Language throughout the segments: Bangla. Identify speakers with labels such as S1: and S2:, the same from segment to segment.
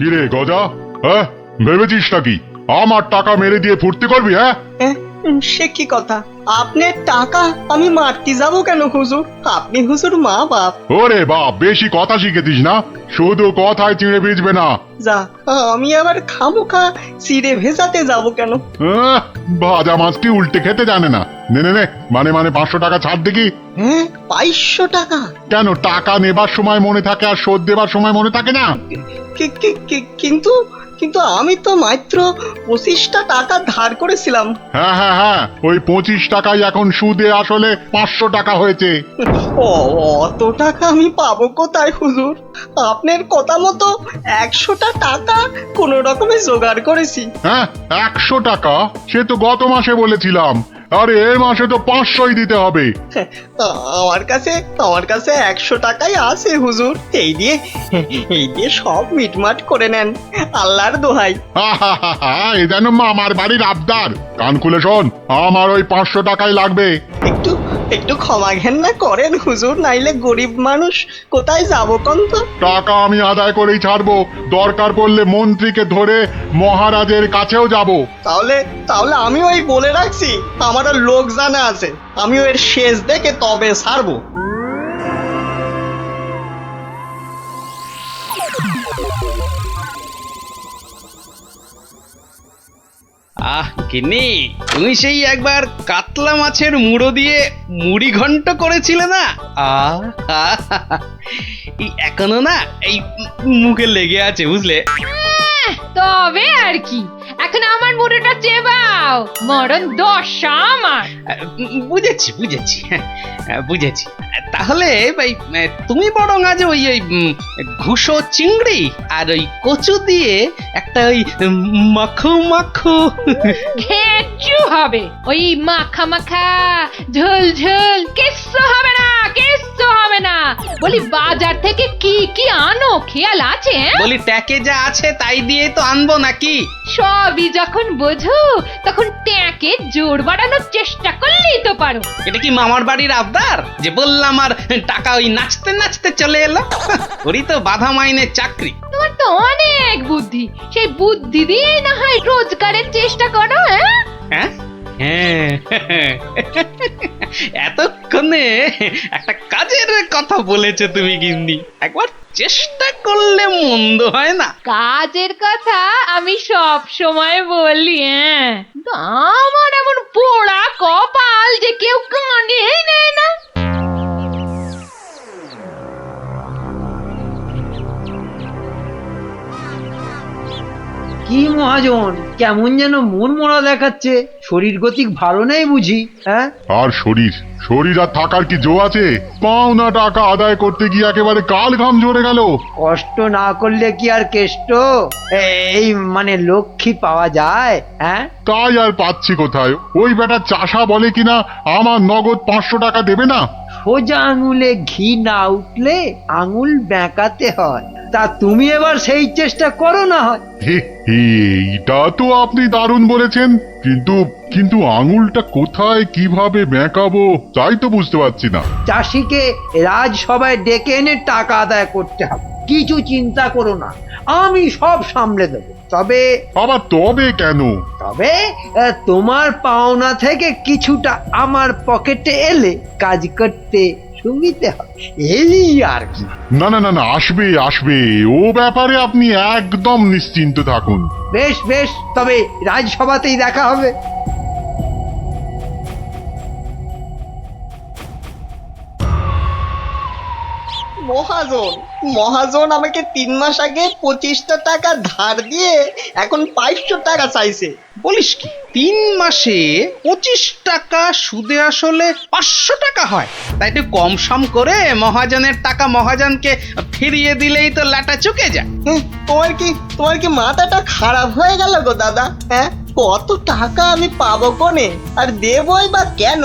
S1: কিরে গজা, হ্যাঁ ভেবেছিস নাকি আমার টাকা মেরে দিয়ে ফুর্তি করবি? হ্যাঁ
S2: সে কি কথা? আপনার টাকা আমি মারতে যাবো কেন হুজুর? আপনি হুজুর মা বাপ।
S1: ওরে বাপ, বেশি কথা শিখেছিস না, শুধু কথায় চিড়ে ভিজবে না।
S2: যা, আমি আবার খামোখা চিড়ে ভেজাতে যাবো কেন?
S1: ভাজা মাছ কি উল্টে খেতে জানে না? নে নে নে, মানে 500 টাকা ছাড় দেখি।
S2: হ্যাঁ 500 টাকা?
S1: কেন, টাকা নেবার সময় মনে থাকে আর শোধ দেবার সময় মনে থাকে না?
S2: কিন্তু কিন্তু আমি তো মাত্র 25টা টাকা ধার করেছিলাম।
S1: হ্যাঁ হ্যাঁ হ্যাঁ, ওই 25 টাকাই এখন সুদে আসলে 500 টাকা হয়েছে।
S2: অত টাকা আমি পাবো কোথায় হুজুর? আপনার কথা মতো 100টা টাকা কোনো রকমে জোগাড় করেছি।
S1: হ্যাঁ 100 টাকা? সে তো গত মাসে বলেছিলাম, আরে এ মাসে তো 500ই দিতে হবে।
S2: আমার কাছে 100 টাকাই আছে হুজুর। এই দিয়ে সব মিটমাট করে নেন, আল্লাহর দোহাই।
S1: এ যেন মামার বাড়ির আবদার। কান খুলে শোন, আমার ওই 500 টাকাই লাগবে।
S2: একটু ক্ষমা ঘেন্না করেন হুজুর, নাইলে গরিব মানুষ কোথায় যাবো কোন তো?
S1: টাকা আমি আদায় করেই ছাড়বো, দরকার পড়লে মন্ত্রীকে ধরে মহারাজের কাছেও যাব।
S2: তাহলে আমি ওই বলে রাখছি, আমার লোক জানা আছে, আমি ওর শেষ দেখে তবে ছাড়বো।
S3: গিন্নি, তুমি সেই একবার কাতলা মাছের মুড়ো দিয়ে মুড়ি ঘন্ট করেছিলে না? এই এখনো না এই মুখে লেগে আছে, বুঝলে?
S4: তবে আর কি, এখন আমার মুড়োটা চেবাও, মরণ দশা আমার।
S3: বুঝেছি বুঝেছি। তাহলে ভাই তুমি বরং আজ ওই ঘুষো চিংড়ি আর ওই কচু দিয়ে একটা ওই মাখো মাখো
S4: ঘেঁচু হবে, ওই মাখা মাখা ঝোল ঝোল কিচ্ছু হবে না, কিচ্ছু হবে না। বলি বাজার থেকে কি কি আনো খেয়াল আছে?
S3: বলি ট্যাকে যা আছে তাই দিয়ে তো আনবো নাকি?
S4: সবই যখন বোঝো তখন ট্যাকে জোর বাড়ানোর চেষ্টা করলেই তো পারো।
S3: এটা কি মামার বাড়ির আবদার যে বললাম আর টাকা ওই নাচতে নাচতে চলে এলো? ওরই তো বাধা মাইনের চাকরি।
S4: তোমার তো অনেক বুদ্ধি, সেই বুদ্ধি দিয়েই না হয় রোজগারের চেষ্টা করো।
S3: হ্যাঁ এতক্ষণে একটা কাজের কথা বলেছে তুমি গিন্নি, একবার চেষ্টা করলে মন্দ হয় না।
S4: কাজের কথা আমি সব সময় বলি, কিন্তু আমার এমন পোড়া কপাল যে কেউ কানেই নেয় না।
S5: কি মহাজন, কেমন যেন মন মরা দেখাচ্ছে, শরীর গতিক ভালো নেই বুঝি? হ্যাঁ,
S1: আর শরীর আর থাকার কি জো আছে? পাওনা টাকা আদায় করতে গিয়ে একেবারে কাল ঘাম ঝরে গেল।
S5: কষ্ট না করলে কি আর কেষ্ট এই মানে লক্ষ্মী পাওয়া যায়? হ্যাঁ,
S1: তাই আর পাচ্ছি কোথায়? ওই বেটা চাষা বলে কিনা আমার নগদ 500 টাকা দেবে না।
S5: সোজা আঙুলে ঘি না উঠলে আঙুল বেঁকাতে হয়। তা তুমি এবার সেই চেষ্টা করো না হয়।
S1: এইটা তো আপনি দারুণ বলেছেন, কিন্তু আঙুলটা কোথায় কিভাবে বেঁকাবো তাই তো বুঝতে পারছি না।
S5: চাষিকে রাজসভায় ডেকে এনে টাকা আদায় করতে হবে, কিছু চিন্তা করো না, আমি সব সামলে দেবো।
S1: তবে কেন?
S5: তবে তোমার পাওনা থেকে কিছুটা আমার পকেটে এলে কাজ করতে সুবিধে হবে, এই আর কি।
S1: না, আসবে, ও ব্যাপারে আপনি একদম নিশ্চিন্ত থাকুন।
S5: বেশ, তবে রাজসভাতেই দেখা হবে।
S2: মহাজন আমাকে 3 মাস আগে 25টা টাকা ধার দিয়ে এখন 500 টাকা চাইছে।
S3: বলিস কি, 3 মাসে 25 টাকা সুদে আসলে 500 টাকা হয়? তাই একটু কম সম করে মহাজনের টাকা মহাজনকে ফিরিয়ে দিলেই তো লাটা চুকে যায়।
S2: তোমার কি মাথাটা খারাপ হয়ে গেল গো দাদা? হ্যাঁ, কত টাকা আমি পাবো কোনে, আর দেবই বা কেন?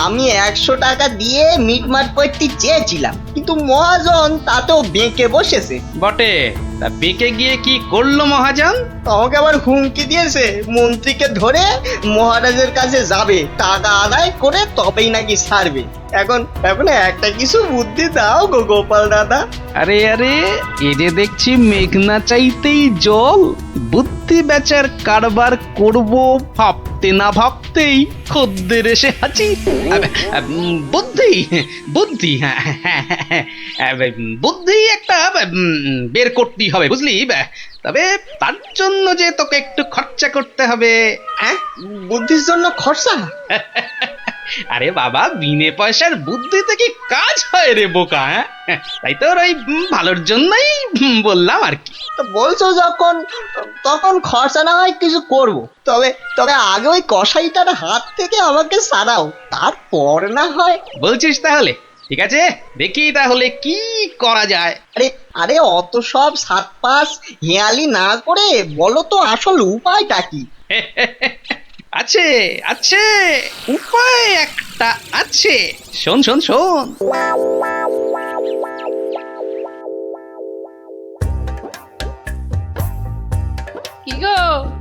S2: আমি 100 টাকা দিয়ে মিটমাট করতে চেয়েছিলাম, কিন্তু মহাজন তাতেও বেঁকে বসেছে।
S3: বটে, তা বেঁকে গিয়ে কি করলো মহাজন?
S2: আমাকে আবার হুমকি দিয়েছে, মন্ত্রীকে ধরে মহারাজের কাছে যাবে, টাকা আদায় করে তবেই নাকি ছাড়বে। এখন এখন একটা কিছু বুদ্ধি দাও গো গোপাল দাদা।
S3: আরে আরে এ যে দেখছি মেঘনা চাইতেই জল, বুদ্ধি বেচার কারবার করব ভাবতে না ভাবতেই খদ্দের এসে হাজির। বুদ্ধি বুদ্ধি হ্যাঁ হ্যাঁ, হ্যাঁ, হ্যাঁ, বুদ্ধি একটা বের করতেই হবে বুঝলি। তবে তার জন্য যে তোকে একটু খরচা করতে হবে।
S2: হ্যাঁ, বুদ্ধির জন্য খরচা?
S3: আরে বাবা, বিনে পয়সার বুদ্ধিতে কি কাজ হয় রে বোকা? হ্যাঁ, তাই তো ওই ভালোর জন্যই বললাম আর কি।
S2: তো বলছো যখন, তখন খরচা না হয় কিছু করব। তবে তবে আগে ওই কসাইটার হাত থেকে আমাকে সারাও, তারপর না হয়।
S3: বলছিস তাহলে? ঠিক আছে, দেখি তাহলে কি করা যায়।
S2: আরে আরে অত সব সাত পাঁচ হেয়ালি না করে বলো তো আসল উপায়টা কি?
S3: আছে আছে, উপায় একটা আছে। শোন শোন শোন।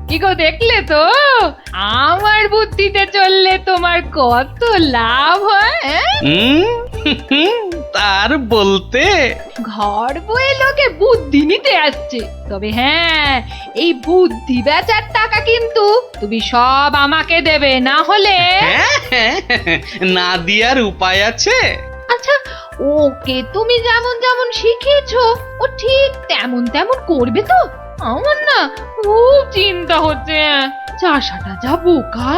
S4: কি গো দেখলে তো আমার বুদ্ধিতে চললে তোমার কত লাভ হয়?
S3: তার বলতে
S4: ঘর বয়ে লোকে বুদ্ধি নিতে আসছে, তবে হ্যাঁ এই বুদ্ধি বেচার টাকা কিন্তু তুমি সব আমাকে দেবে, না হলে
S3: না দিয়ার উপায় আছে।
S4: আচ্ছা ওকে তুমি যেমন যেমন শিখিয়েছো ও ঠিক তেমন তেমন করবে তো? আমার না খুব চিন্তা হচ্ছে, চাষাটা যা বোকা।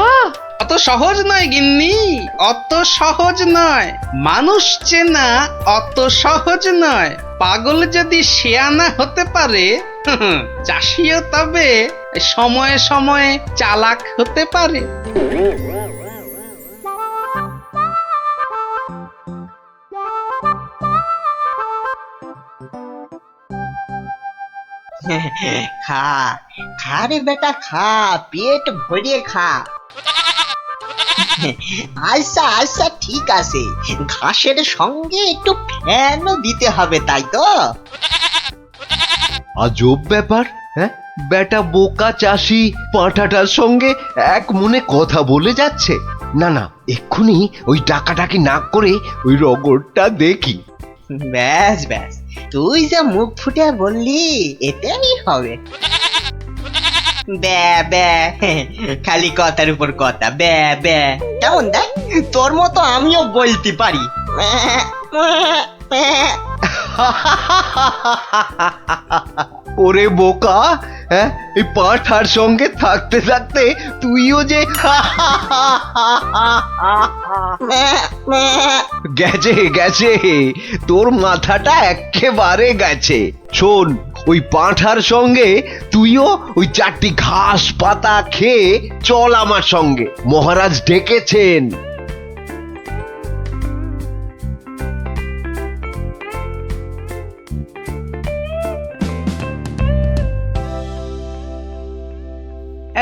S3: অত সহজ নয় গিন্নি, অত সহজ নয়। মানুষ চেনা অত সহজ নয়। পাগল যদি শেয়ানা হতে পারে, চাষিও তবে সময়ে সময়ে চালাক হতে পারে।
S2: খা খা রে বেটা, খা, পেট ভরিয়ে খা। আচ্ছা আচ্ছা ঠিক আছে, ঘাসের সঙ্গে একটু ফ্যানও দিতে হবে, তাই তো?
S6: আজব ব্যাপার, হ্যাঁ? বেটা বোকা চাষি পাঁঠাটার সঙ্গে এক মনে কথা বলে যাচ্ছে। না না, এক্ষুনি ওই ডাকাডাকি না করে ওই রগরটা দেখি।
S2: ব্যাস ব্যাস, তুই যা মুখ ফুটে বললি এটাই হবে। ব্যা ব্যা, খালি কথার উপর কথা, ব্যা ব্যা। কেমন দেখ, তোর মতো আমিও বলতে পারি।
S6: ওরে বোকা, হ্যাঁ, এই পাঁঠার সঙ্গে থাকতে থাকতে তুইও যে গেছে গেছে, তোর মাথাটা একেবারে গেছে। শোন, ওই পাঁঠার সঙ্গে তুইও ওই 4টি ঘাস পাতা খেয়ে চল আমার সঙ্গে, মহারাজ ডেকেছেন।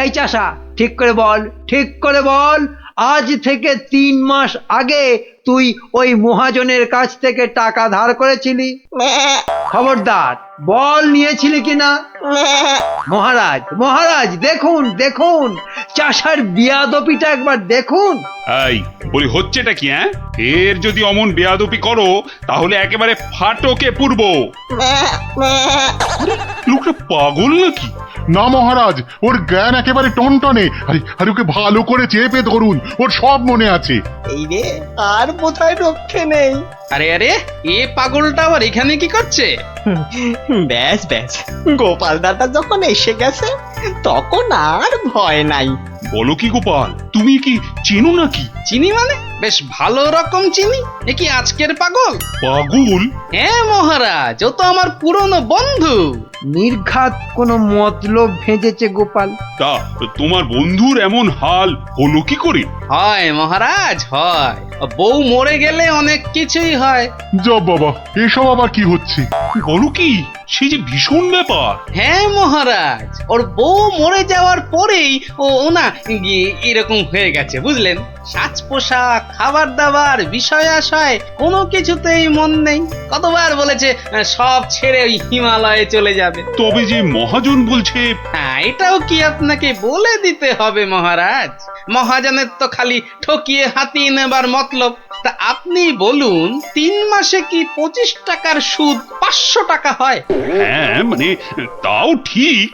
S5: এই চাষা, ঠিক করে বল, ঠিক করে বল, আজ থেকে 3 মাস আগে তুই ওই মহাজনের কাছ থেকে টাকা ধার করেছিলি? খবরদার বল, নিয়েছিলি কিনা? মহারাজ মহারাজ, দেখুন দেখুন, চাষার বিয়াদপিটা একবার দেখুন।
S7: এই বলি, হচ্ছেটা কি? হ্যাঁ, এর যদি অমন বেয়াদপি করো তাহলে একেবারে ফাটকে পুরব।
S1: লোকটা পাগল নাকি? না মহারাজ, ওর জ্ঞান একেবারে টনটনে। আরে আরে ওকে ভালো করে চেপে ধরুন, ওর সব মনে আছে।
S2: এই রে, আর বোধহয় রক্ষে নেই।
S3: আরে আরে, এ পাগলটা আবার এখানে কি করছে?
S2: ব্যাস ব্যাস, গোপাল দাদা যখন এসে গেছে তখন আর ভয় নাই।
S7: বলো কি গোপাল, তুমি কি চেনো নাকি?
S3: চিনি মানে? বেশ ভালো রকম চিনি। এ কি আজকের পাগল?
S7: পাগল?
S3: হ্যাঁ মহারাজ, ও তো আমার পুরনো বন্ধু।
S5: নির্ঘাত কোনো মতলব ভেজেছে গোপাল।
S7: তা তোমার বন্ধুর এমন হাল হলো কি করে?
S3: হয় মহারাজ, হয়। বউ মরে গেলে অনেক কিছুই হয়।
S1: যা বাবা, এসব আবার কি হচ্ছে?
S7: বলো কি, সে যে ভীষণ ব্যাপার।
S3: হ্যাঁ মহারাজ, ওর বউ মরে যাওয়ার পরেই ও না এরকম হয়ে গেছে বুঝলেন, সাজ পোশাক খাবার দাবার বিষয় আশয় কোনো কিছুতেই মন নেই। কতবার বলেছে সব ছেড়ে ওই হিমালয়ে চলে যাবে।
S7: তবে যে মহাজন বলছে,
S3: হ্যাঁ, এটাও কি আপনাকে বলে দিতে হবে মহারাজ? মহাজনের তো খালি ঠকিয়ে হাতিয়ে নেবার মতলব। তা আপনি বলুন, 3 মাসে কি 25 টাকার সুদ 500 টাকা হয়?
S7: হ্যাঁ মানে তাও ঠিক।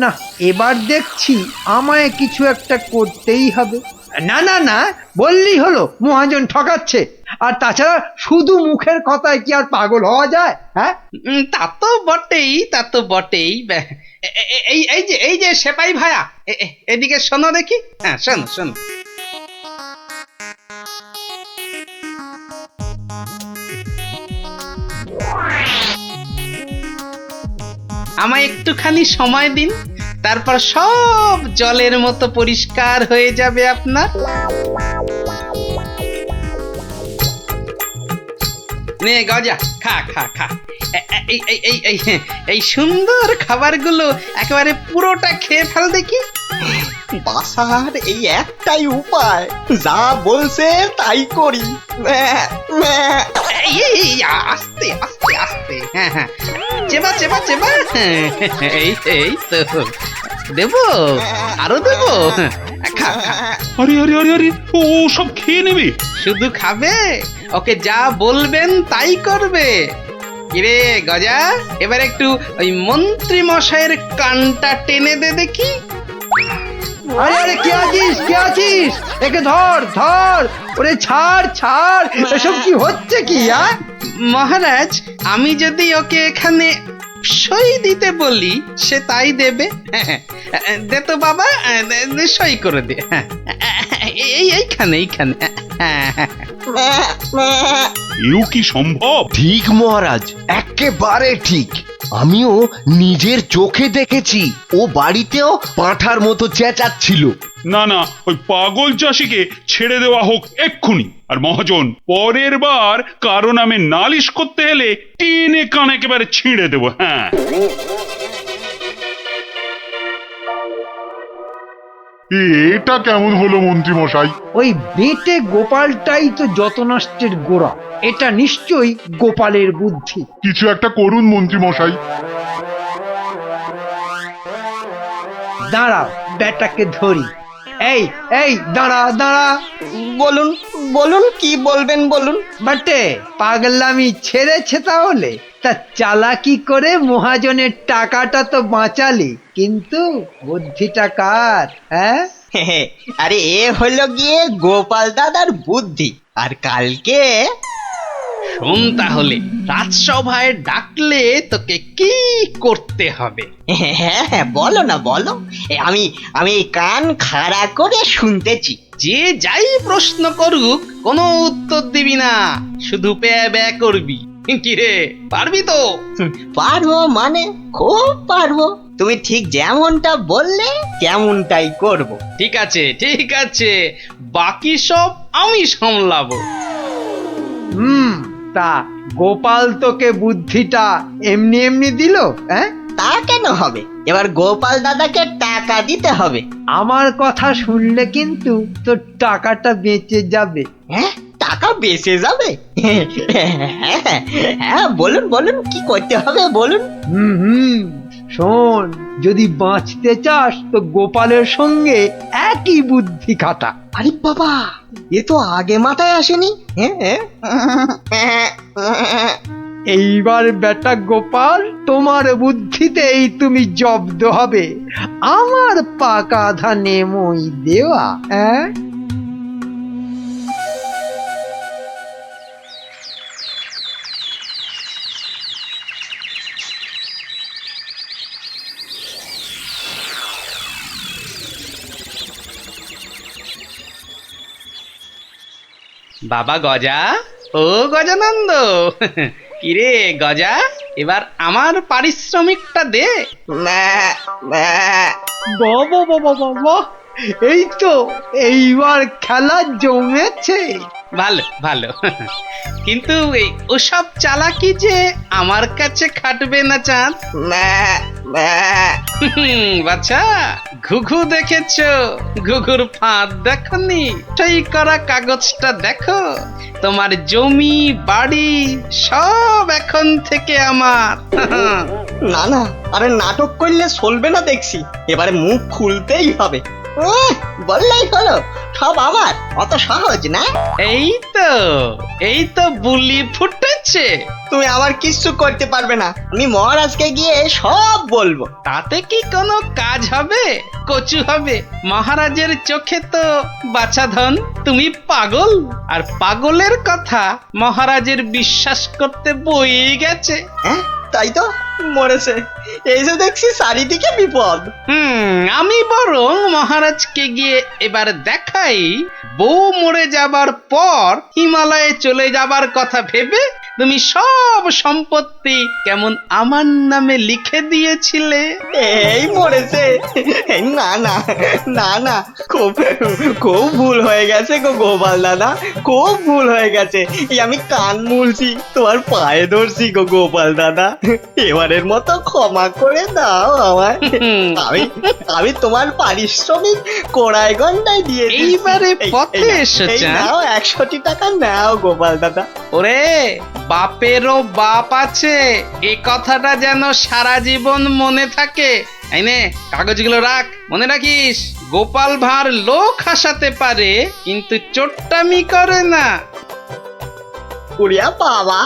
S5: না, এবার দেখছি আমায় কিছু একটা করতেই হবে। না না না, বললেই হলো মহাজন ঠকাচ্ছে। আর তাছাড়া শুধু মুখের কথায় কি আর পাগল হওয়া যায়? হ্যাঁ,
S3: তা তো বটেই, তা তো বটেই। এই যে সেপাই ভায়া, এদিকে শোনো দেখি। হ্যাঁ, শোনো শোনো। আমায় একটুখানি সময় দিন, তারপর সব জলের মতো পরিষ্কার হয়ে যাবে আপনার। নে গজা, খা খা খা। এই সুন্দর খাবারগুলো একেবারে পুরোটা খেয়ে ফেল দেখি।
S2: বাসার এই একটাই উপায়, যা বলছে তাই করি।
S3: আস্তে আস্তে আস্তে, হ্যাঁ হ্যাঁ, চেবা চেবা চেবা। এই তো দেবো, আরো দেবো। খা খা।
S7: আরে আরে আরে আরে, ও সব খেয়ে নেবে?
S3: শুধু খাবে, ওকে যা বলবেন তাই করবে। কিরে গজা, এবার একটু ওই মন্ত্রী মশাইয়ের কানটা টেনে দে দেখি।
S5: আরে আরে, কে আছিস কে আছিস? একে ধর ধর, ওরে ছাড় ছাড়, এসব কি হচ্ছে কি?
S3: মহারাজ, আমি যদি ওকে এখানে সই দিতে বলি সে তাই দেবে। দে তো বাবা, সই করে দে। এইখানে এইখানে।
S7: এও কি সম্ভব?
S6: ঠিক মহারাজ, একেবারে ঠিক। আমিও নিজের চোখে দেখেছি, ও বাড়িতেও পাঁঠার মতো চেঁচাচ্ছিল।
S7: না না, ওই পাগল চাষিকে ছেড়ে দেওয়া হোক এক্ষুনি। আর মহাজন, পরের বার কারো নামে নালিশ করতে এলে টেনে কান একেবারে ছিঁড়ে দেবো। হ্যাঁ,
S1: এটা কেমন হলো মন্ত্রী মশাই?
S5: ওই বেটে গোপালটাই তো যত নষ্টের গোড়া। এটা নিশ্চয়ই গোপালের বুদ্ধি।
S1: কিছু একটা করুন মন্ত্রী মশাই।
S5: দাঁড়াও, বেটাকে ধরি। এই এই, দাঁড়া দাঁড়া।
S2: বলুন বলুন, কি বলবেন বলুন।
S5: বাটে, পাগলামি ছেড়েছে তাহলে? তা চালাকি করে মহাজনের টাকাটা তো বাঁচালি, কিন্তু বুদ্ধিটা কার? হ্যাঁ,
S2: আরে এ হলো গিয়ে গোপাল দাদার বুদ্ধি। আর কালকে
S3: শোন তাহলে, রাজসভায় ডাকলে তোকে কি করতে হবে?
S2: হ্যাঁ, বলো না বলো। আমি আমি কান খাড়া করে শুনতেছি।
S3: যে যাই প্রশ্ন করুক কোনো উত্তর দিবি না, শুধু প্যা ব্যা করবি। কিরে, পারবি তো?
S2: পারবো মানে খুব পারবো। তুমি ঠিক যেমনটা বললে তেমনটাই করব।
S3: ঠিক আছে ঠিক আছে, বাকি সব আমি সামলাবো।
S5: তা গোপাল তোকে বুদ্ধিটা এমনি এমনি দিল? হ্যাঁ,
S2: তা কেন হবে? এবার গোপাল দাদাকে টাকা দিতে হবে।
S5: আমার কথা শুনলে কিন্তু তোর টাকাটা বেঁচে যাবে।
S2: হ্যাঁ, টাকা বেঁচে যাবে? হ্যাঁ, বলুন বলুন, কি করতে হবে বলুন।
S5: শোন, যদি বাঁচতে চাস তো গোপালের সঙ্গে একই বুদ্ধি খাটা।
S2: আরে বাবা, এ তো আগে মাথায় আসেনি।
S5: এইবার বেটা গোপাল, তোমার বুদ্ধিতেই তুমি জব্দ হবে। আমার পাকা ধানে মই দেওয়া। হ্যাঁ,
S3: বাবা গজা, ও গজানন্দ, কিরে গজা, এবার আমার পারিশ্রমিকটা দে।
S5: বাবা বাবা বাবা, এই তো এইবার খেলা জমেছে।
S3: ভালো ভালো, কিন্তু এই ওসব চালাকি যে আমার কাছে খাটবে না চাঁদ। বাচ্চা, ঘুঘু দেখেছো? ঘুঘুর ফাঁদ দেখনি? সই করা কাগজটা দেখো। তোমার জমি বাড়ি সব এখন থেকে আমার।
S2: না না, আরে নাটক করলে চলবে না দেখছি, এবারে মুখ খুলতেই হবে। বললেই হলো সব আমার, অত সহজ না।
S3: এই তো বুলি ফুটেছে।
S2: তুমি আমার কিচ্ছু করতে পারবে না, আমি মহারাজকে গিয়ে সব বলবো।
S3: তাতে কি কোনো কাজ হবে? কচু হবে? মহারাজের চোখে তো বাছাধন। তুমি পাগল, আর পাগলের কথা মহারাজের বিশ্বাস করতে বই গেছে।
S2: হ্যাঁ তাই তো, মরেছে। এই যে দেখছি চারিদিকে বিপদ।
S3: আমি বরং মহারাজকে গিয়ে এবার দেখাই, বউ মরে যাবার পর হিমালয়ে চলে যাবার কথা ভেবে তুমি সব সম্পত্তি কেমন আমার নামে লিখে দিয়েছিলে।
S2: এই মরেছে। না না না না, খুব খুব ভুল হয়ে গেছে গো গোপাল দাদা, খুব ভুল হয়ে গেছে। এই আমি কান মুলছি, তোমার পায়ে ধরছি গো গোপাল দাদা, এবারের মতো ক্ষমা করে দাও আমায়। আমি তোমার পারিশ্রমিক কোড়ায় গন্ডায় দিয়ে দিচ্ছি।
S3: এইবারে পথে এসেছে।
S2: নাও 100 টাকা নাও গোপাল দাদা।
S3: ওরে, বাপেরও বাপ আছে, এ কথাটা যেন সারা জীবন মনে থাকে। এই নে কাগজগুলো রাখ, মনে রাখিস গোপাল ভাঁড় লোক হাসাতে পারে কিন্তু চোট্টামি করে না।
S2: উড়িয়া বাবা,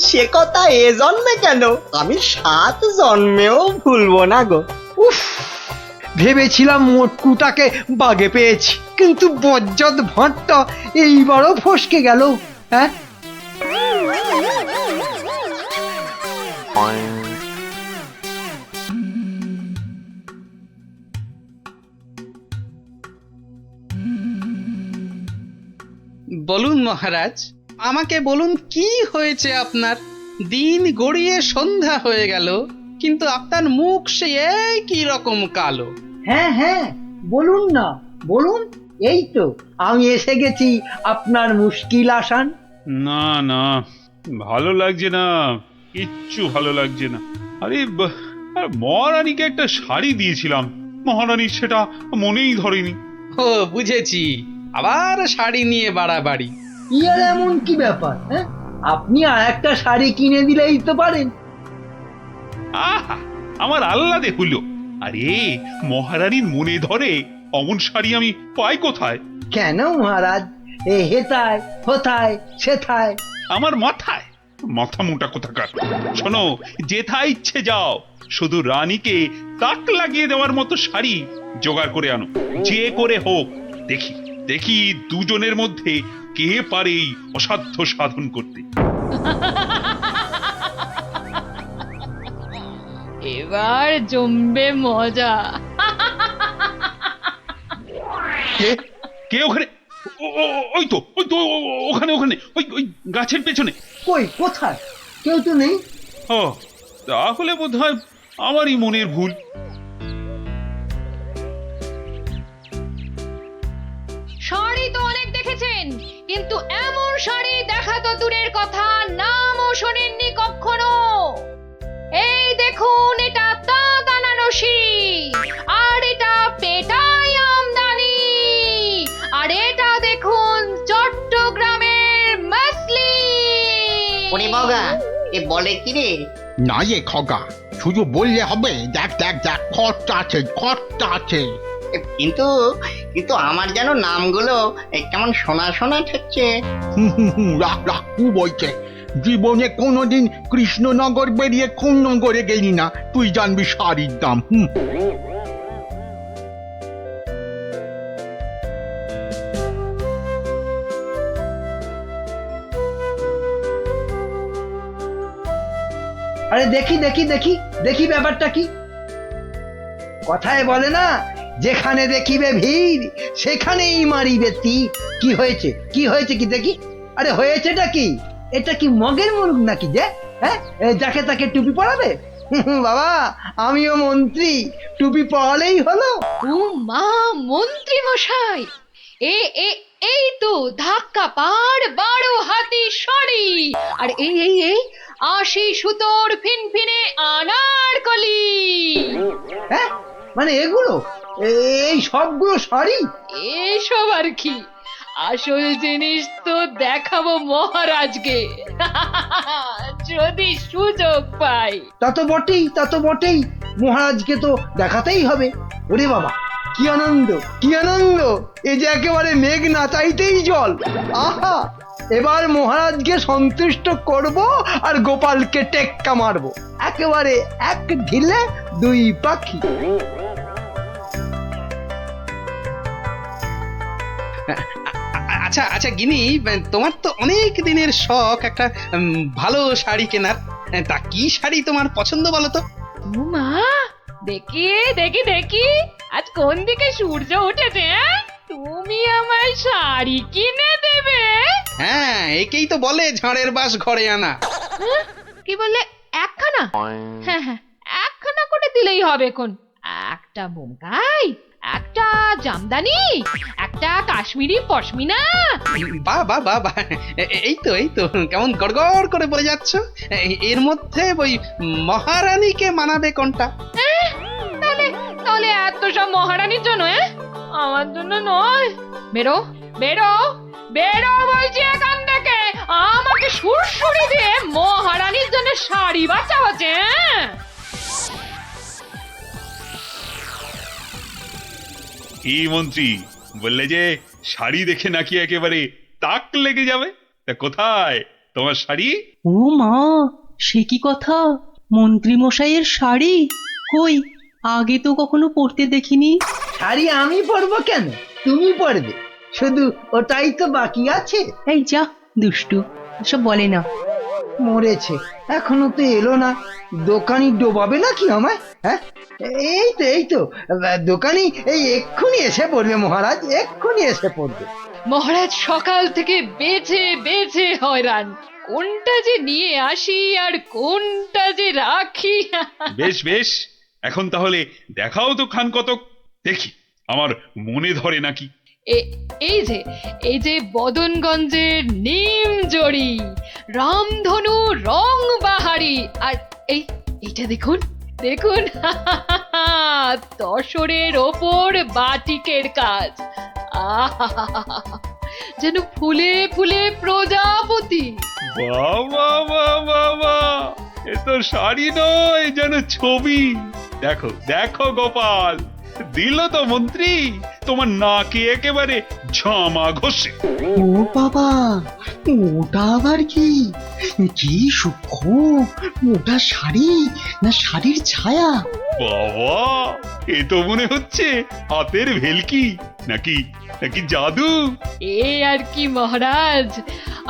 S2: সে কথা এ জন্মে কেন, আমি 7 জন্মেও ভুলবো না গো।
S5: উফ, ভেবেছিলাম মোটকুটাকে বাগে পেয়েছি, কিন্তু বজ্জত ভাঁড়টা এইবারও ফসকে গেল। হ্যাঁ,
S3: বলুন মহারাজ, আমাকে বলুন কি হয়েছে আপনার? দিন গড়িয়ে সন্ধ্যা হয়ে গেল, কিন্তু আপনার মুখ সে একই রকম কালো।
S5: হ্যাঁ হ্যাঁ, বলুন না, বলুন। এই তো আমি এসে গেছি আপনার মুশকিল আসান।
S7: না না, ভালো লাগছে না, কিচ্ছু ভালো লাগছে না। আরে মহারানীকে একটা শাড়ি দিয়েছিলাম, মহারানী সেটা মনেই ধরেনি।
S3: ও বুঝেছি, আবার শাড়ি নিয়ে বাড়াবাড়ি।
S5: ইয়ার এমন কি ব্যাপার? হ্যাঁ, আপনি আর একটা শাড়ি কিনে দিলেই তো পারেন।
S7: আহা, আমার আহ্লাদে হলো। আরে মহারানীর মনে ধরে অমন শাড়ি আমি পাই কোথায়?
S5: কেন মহারাজ, এ হেথায় হোথায় সেথায়।
S7: আমার মাথায় মাথা মোটা কোথাকার। শোনো, যেথায় ইচ্ছে যাও, শুধু রানীকে তাক লাগিয়ে দেওয়ার মতো শাড়ি জোগাড় করে আনো, যে করে হোক। দেখি দেখি দুজনের মধ্যে কে পারে এই অসাধ্য সাধন করতে।
S4: এবার জমবে মজা।
S7: কে ওখানে? ওই তো ওখানে ওখানে, ওই গাছের পেছনে।
S5: কই, কোথায়? কেউ তো নেই।
S7: ও, তাহলে বোধহয় আমারই মনের ভুল।
S4: শাড়ি তো অনেক দেখেছেন, কিন্তু এমন শাড়ি দেখা তো দূরের কথা, নামও শোনেননি কখনো। এই দেখুন, এটা তাঁত আনারসি, আর এটা পেটাই আমদানি, আর এটা দেখুন চট্টগ্রামের মসলিন।
S2: ওরে বাবা, এ বলে কি রে?
S8: না এ খগা, শুধু বললে হবে। দেখ দেখ দেখ, খরচা আছে, খরচা আছে।
S2: কিন্তু কিন্তু আমার যেন নামগুলো কেমন শোনা শোনা ঠেকছে।
S8: রাখ রাখ, কু বলছে। জীবনে কোনোদিন কৃষ্ণনগর বেরিয়ে কোন নগরে গেলি না, তুই জানবি শাড়ির দাম।
S5: আরে দেখি দেখি দেখি দেখি, ব্যাপারটা কি? কথায় বলে না, যেখানে দেখিবে ভিড় সেখানেই মারিবে তীর। কি হয়েছে, কি হয়েছে কি দেখি? আরে হয়েছেটা কি? এটা কি মগের মুরগ নাকি যে? হ্যাঁ, যাকে তাকে টুপি পরাবে? বাবা, আমিও মন্ত্রী, টুপি পরালেই হলো।
S4: ও মা, মন্ত্রী মশাই, এ এ এই তো ধাক্কা পাড় 12 হাতি শাড়ি, আর এই এই এই 80 সুতোর ফিনফিনে আনারকলি।
S5: হ্যাঁ, মানে এগুলো এই সবগুলো শাড়ি?
S4: এসব আর কি, আসল জিনিস তো দেখাবো মহারাজকে যদি সুযোগ পাই।
S5: তা তো বটেই, তা তো বটেই, মহারাজকে তো দেখাতেই হবে। ওরে বাবা, কি আনন্দ, কি আনন্দ! এ যে একেবারে মেঘ না চাইতেই জল। আহা, এবার মহারাজকে সন্তুষ্ট করব আর গোপালকে টেক্কা মারবো, একেবারে এক ঢিলে দুই পাখি।
S3: আচ্ছা আচ্ছা গিনি, তোমার তো অনেক দিনের শখ একটা ভালো শাড়ি কেনার। তা কি শাড়ি তোমার পছন্দ বলো তো?
S4: ও মা, দেখি দেখি দেখি, আজ কোন দিকে সূর্য উঠেছে? তুমি আমায় শাড়ি কিনে দেবে?
S3: হ্যাঁ, একেই তো বলে ঝাড়ের বাস ঘরে আনা।
S4: কি বললে, একখানা? হ্যাঁ হ্যাঁ, একখানা করে দিলেই হবে। কোন একটা বোমকাই, একটা জামদানি, একটা কাশ্মীরি পশমিনা।
S3: বাহ বাহ বাহ বাহ, এই তো কেমন গড়গড় করে বলে যাচ্ছ। এর মধ্যে ওই মহারানীকে মানাবে কোনটা?
S4: তাহলে তাহলে এত সব মহারানীর জন্য? আমার জন্য নয়। বেরো বেরো বেরো বলছি এখান থেকে। আমাকে সুরসুরি দিয়ে মহারানীর জন্য শাড়ি বাঁচা হচ্ছে।
S7: কি মন্ত্রী, বললে যে শাড়ি দেখে নাকি একেবারে তাক লেগে যাবে? তা কোথায় তোমার শাড়ি?
S9: ও মা, সে কি কথা! মন্ত্রী মশাইয়ের শাড়ি কই, আগে তো কখনো পরতে দেখিনি।
S5: শাড়ি আমি পরবো কেন, তুমি পরবে, শুধু ওটাই তো বাকি আছে।
S9: এই যা দুষ্টু, এসব বলে না।
S5: মরেছে, এখনো তো এলো না। দোকানি ডোবাবে নাকি আমায়? হ্যাঁ, এই তো দোকানি এই এক্ষুনি এসে পড়বে মহারাজ, এক্ষুনি এসে পড়বে।
S4: মহারাজ সকাল থেকে বেছে বেছে হয়রান, কোনটা যে নিয়ে আসি আর কোনটা যে রাখি।
S7: বেশ বেশ, এখন তাহলে দেখাও তো খান কতক, দেখি আমার মনে ধরে নাকি।
S4: এই যে বদনগঞ্জের নিম জড়ি, রামধনু রং বাহারি, আর এইটা দেখুন দেখুন, তসরের ওপর বাটিকের কাজ। যেন ফুলে ফুলে প্রজাপতি।
S7: বাবা বাবা বাবা, এ তো শাড়ি নয়, যেন ছবি। দেখো দেখো গোপাল, দিল তো মন্ত্রী তোমার নাকে একেবারে ঝামা ঘষে।
S2: ও বাবা, ওটা আবার কি? কি সূক্ষ্ম! ওটা শাড়ি না শাড়ির ছায়া?
S7: বাবা, এ তো মনে হচ্ছে হাতের ভেলকি, নাকি নাকি জাদু।
S4: এ আর কি মহারাজ,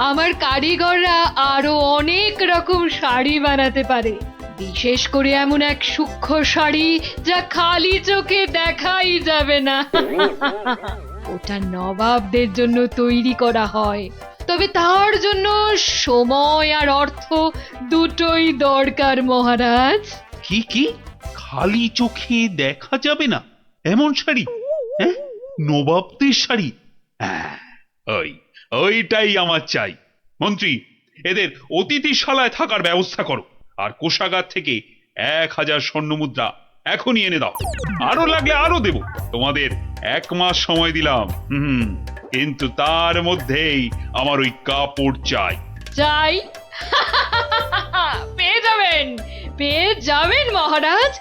S4: আমার কারিগররা আরো অনেক রকম শাড়ি বানাতে পারে, বিশেষ করে এমন এক সূক্ষ্ম শাড়ি যা খালি চোখে দেখাই যাবে না। ওটা নবাবদের জন্য তৈরি করা হয়, তবে তার জন্য সময় আর অর্থ দুটোই দরকার মহারাজ।
S7: কি কি খালি চোখে দেখা যাবে না এমন শাড়ি? হ্যাঁ, নবাবদের শাড়ি? হ্যাঁ, ওইটাই আমার চাই। মন্ত্রী, এদের অতিথিশালায় থাকার ব্যবস্থা করো, আর কোষাগার থেকে 1000 স্বর্ণ মুদ্রা এখনই এনে দাও। আরো লাগলে আরো দেব, তোমাদের 1 মাস সময় দিলাম। কিন্তু তার মধ্যেই আমার ওই কাপড় চাই।
S4: চাই? পেয়ে যাবেন মহারাজ,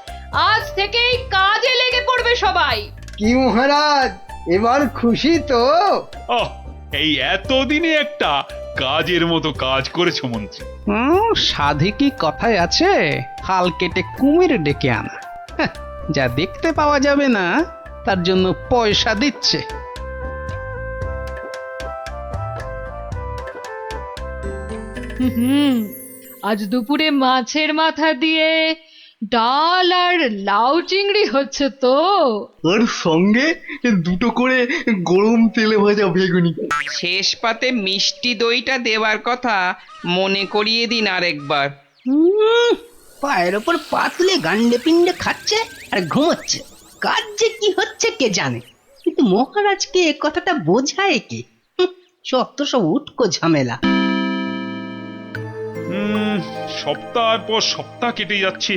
S4: আজ থেকেই কাজে লেগে পড়বে সবাই।
S5: কি মহারাজ, এবার খুশি তো?
S7: এই এতদিনে একটা কাজের মতো কাজ করেছো মন্ত্রী।
S3: সাধে কি কথায় আছে, হাল কেটে কুমির ডেকে আনা। যা দেখতে পাওয়া যাবে না তার জন্য পয়সা দিচ্ছে।
S4: আজ দুপুরে মাছের মাথা দিয়ে ডাল আর লাউ চিংড়ি হচ্ছে তো,
S2: ওর সঙ্গে 2টো করে গরম তেলে ভাজা বেগুনি।
S10: শেষ পাতে মিষ্টি দইটা দেওয়ার কথা মনে করিয়ে দিন আরেকবার।
S11: পায়ের ওপর পা তুলে গান্ডে পিণ্ডে খাচ্ছে আর ঘুমোচ্ছে, কাজ যে কি হচ্ছে কে জানে। কিন্তু মহারাজকে এ কথাটা বোঝায় কি? যত সব উটকো ঝামেলা।
S7: সপ্তাহ পর সপ্তাহ কেটে যাচ্ছে,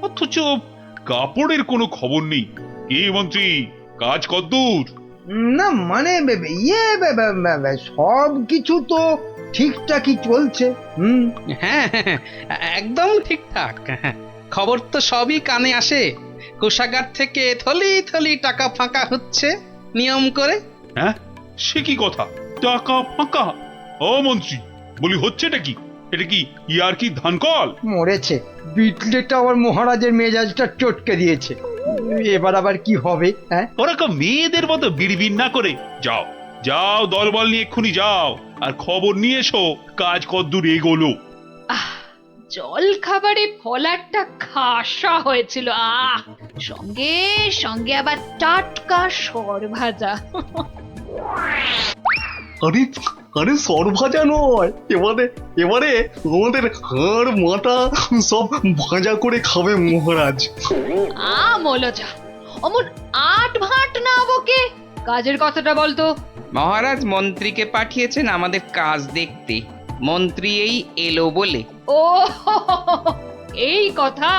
S7: অথচ কাপড়ের কোনো খবর নেই। কি মন্ত্রী, কাজ কদ্দূর?
S5: না মানে সব কিছু তো ঠিকঠাকই চলছে।
S3: হ্যাঁ হ্যাঁ, একদম ঠিকঠাক। খবর তো সবই কানে আসে। কোষাগার থেকে থলি থলি টাকা ফাঁকা হচ্ছে নিয়ম করে।
S7: হ্যাঁ, সে কি কথা? টাকা ফাঁকা? ও মন্ত্রী, বলি হচ্ছেটা কি? এটা কি ইয়ার কি ধান কল?
S5: মরেছে, বিটলেটা আবার মহারাজের মেজাজটা চটকে দিয়েছে। এবার আবার কি হবে? হ্যাঁ,
S7: ওরকম মেয়েদের মতো বিড়বিড় না করে যাও যাও, দলবল নিয়ে এক্ষুনি যাও আর খবর নিয়ে এসো কাজ কদ্দূর এগোলো।
S4: জল খাবারে ফলারটা খাসা হয়েছিল। সঙ্গে সঙ্গে আবার টাটকা সর ভাজা।
S12: আরে আরে সর ভাজা নয়, এবারে এবারে আমাদের হাড় মাথা সব ভাজা করে খাবে মহারাজ।
S4: মলজা, অমন আট ভাট না বকে কাজের কথাটা বলতো।
S10: মহারাজ মন্ত্রীকে পাঠিয়েছেন আমাদের কাজ দেখতে। মন্ত্রী এই এলো বলে।
S4: ও এই কথা।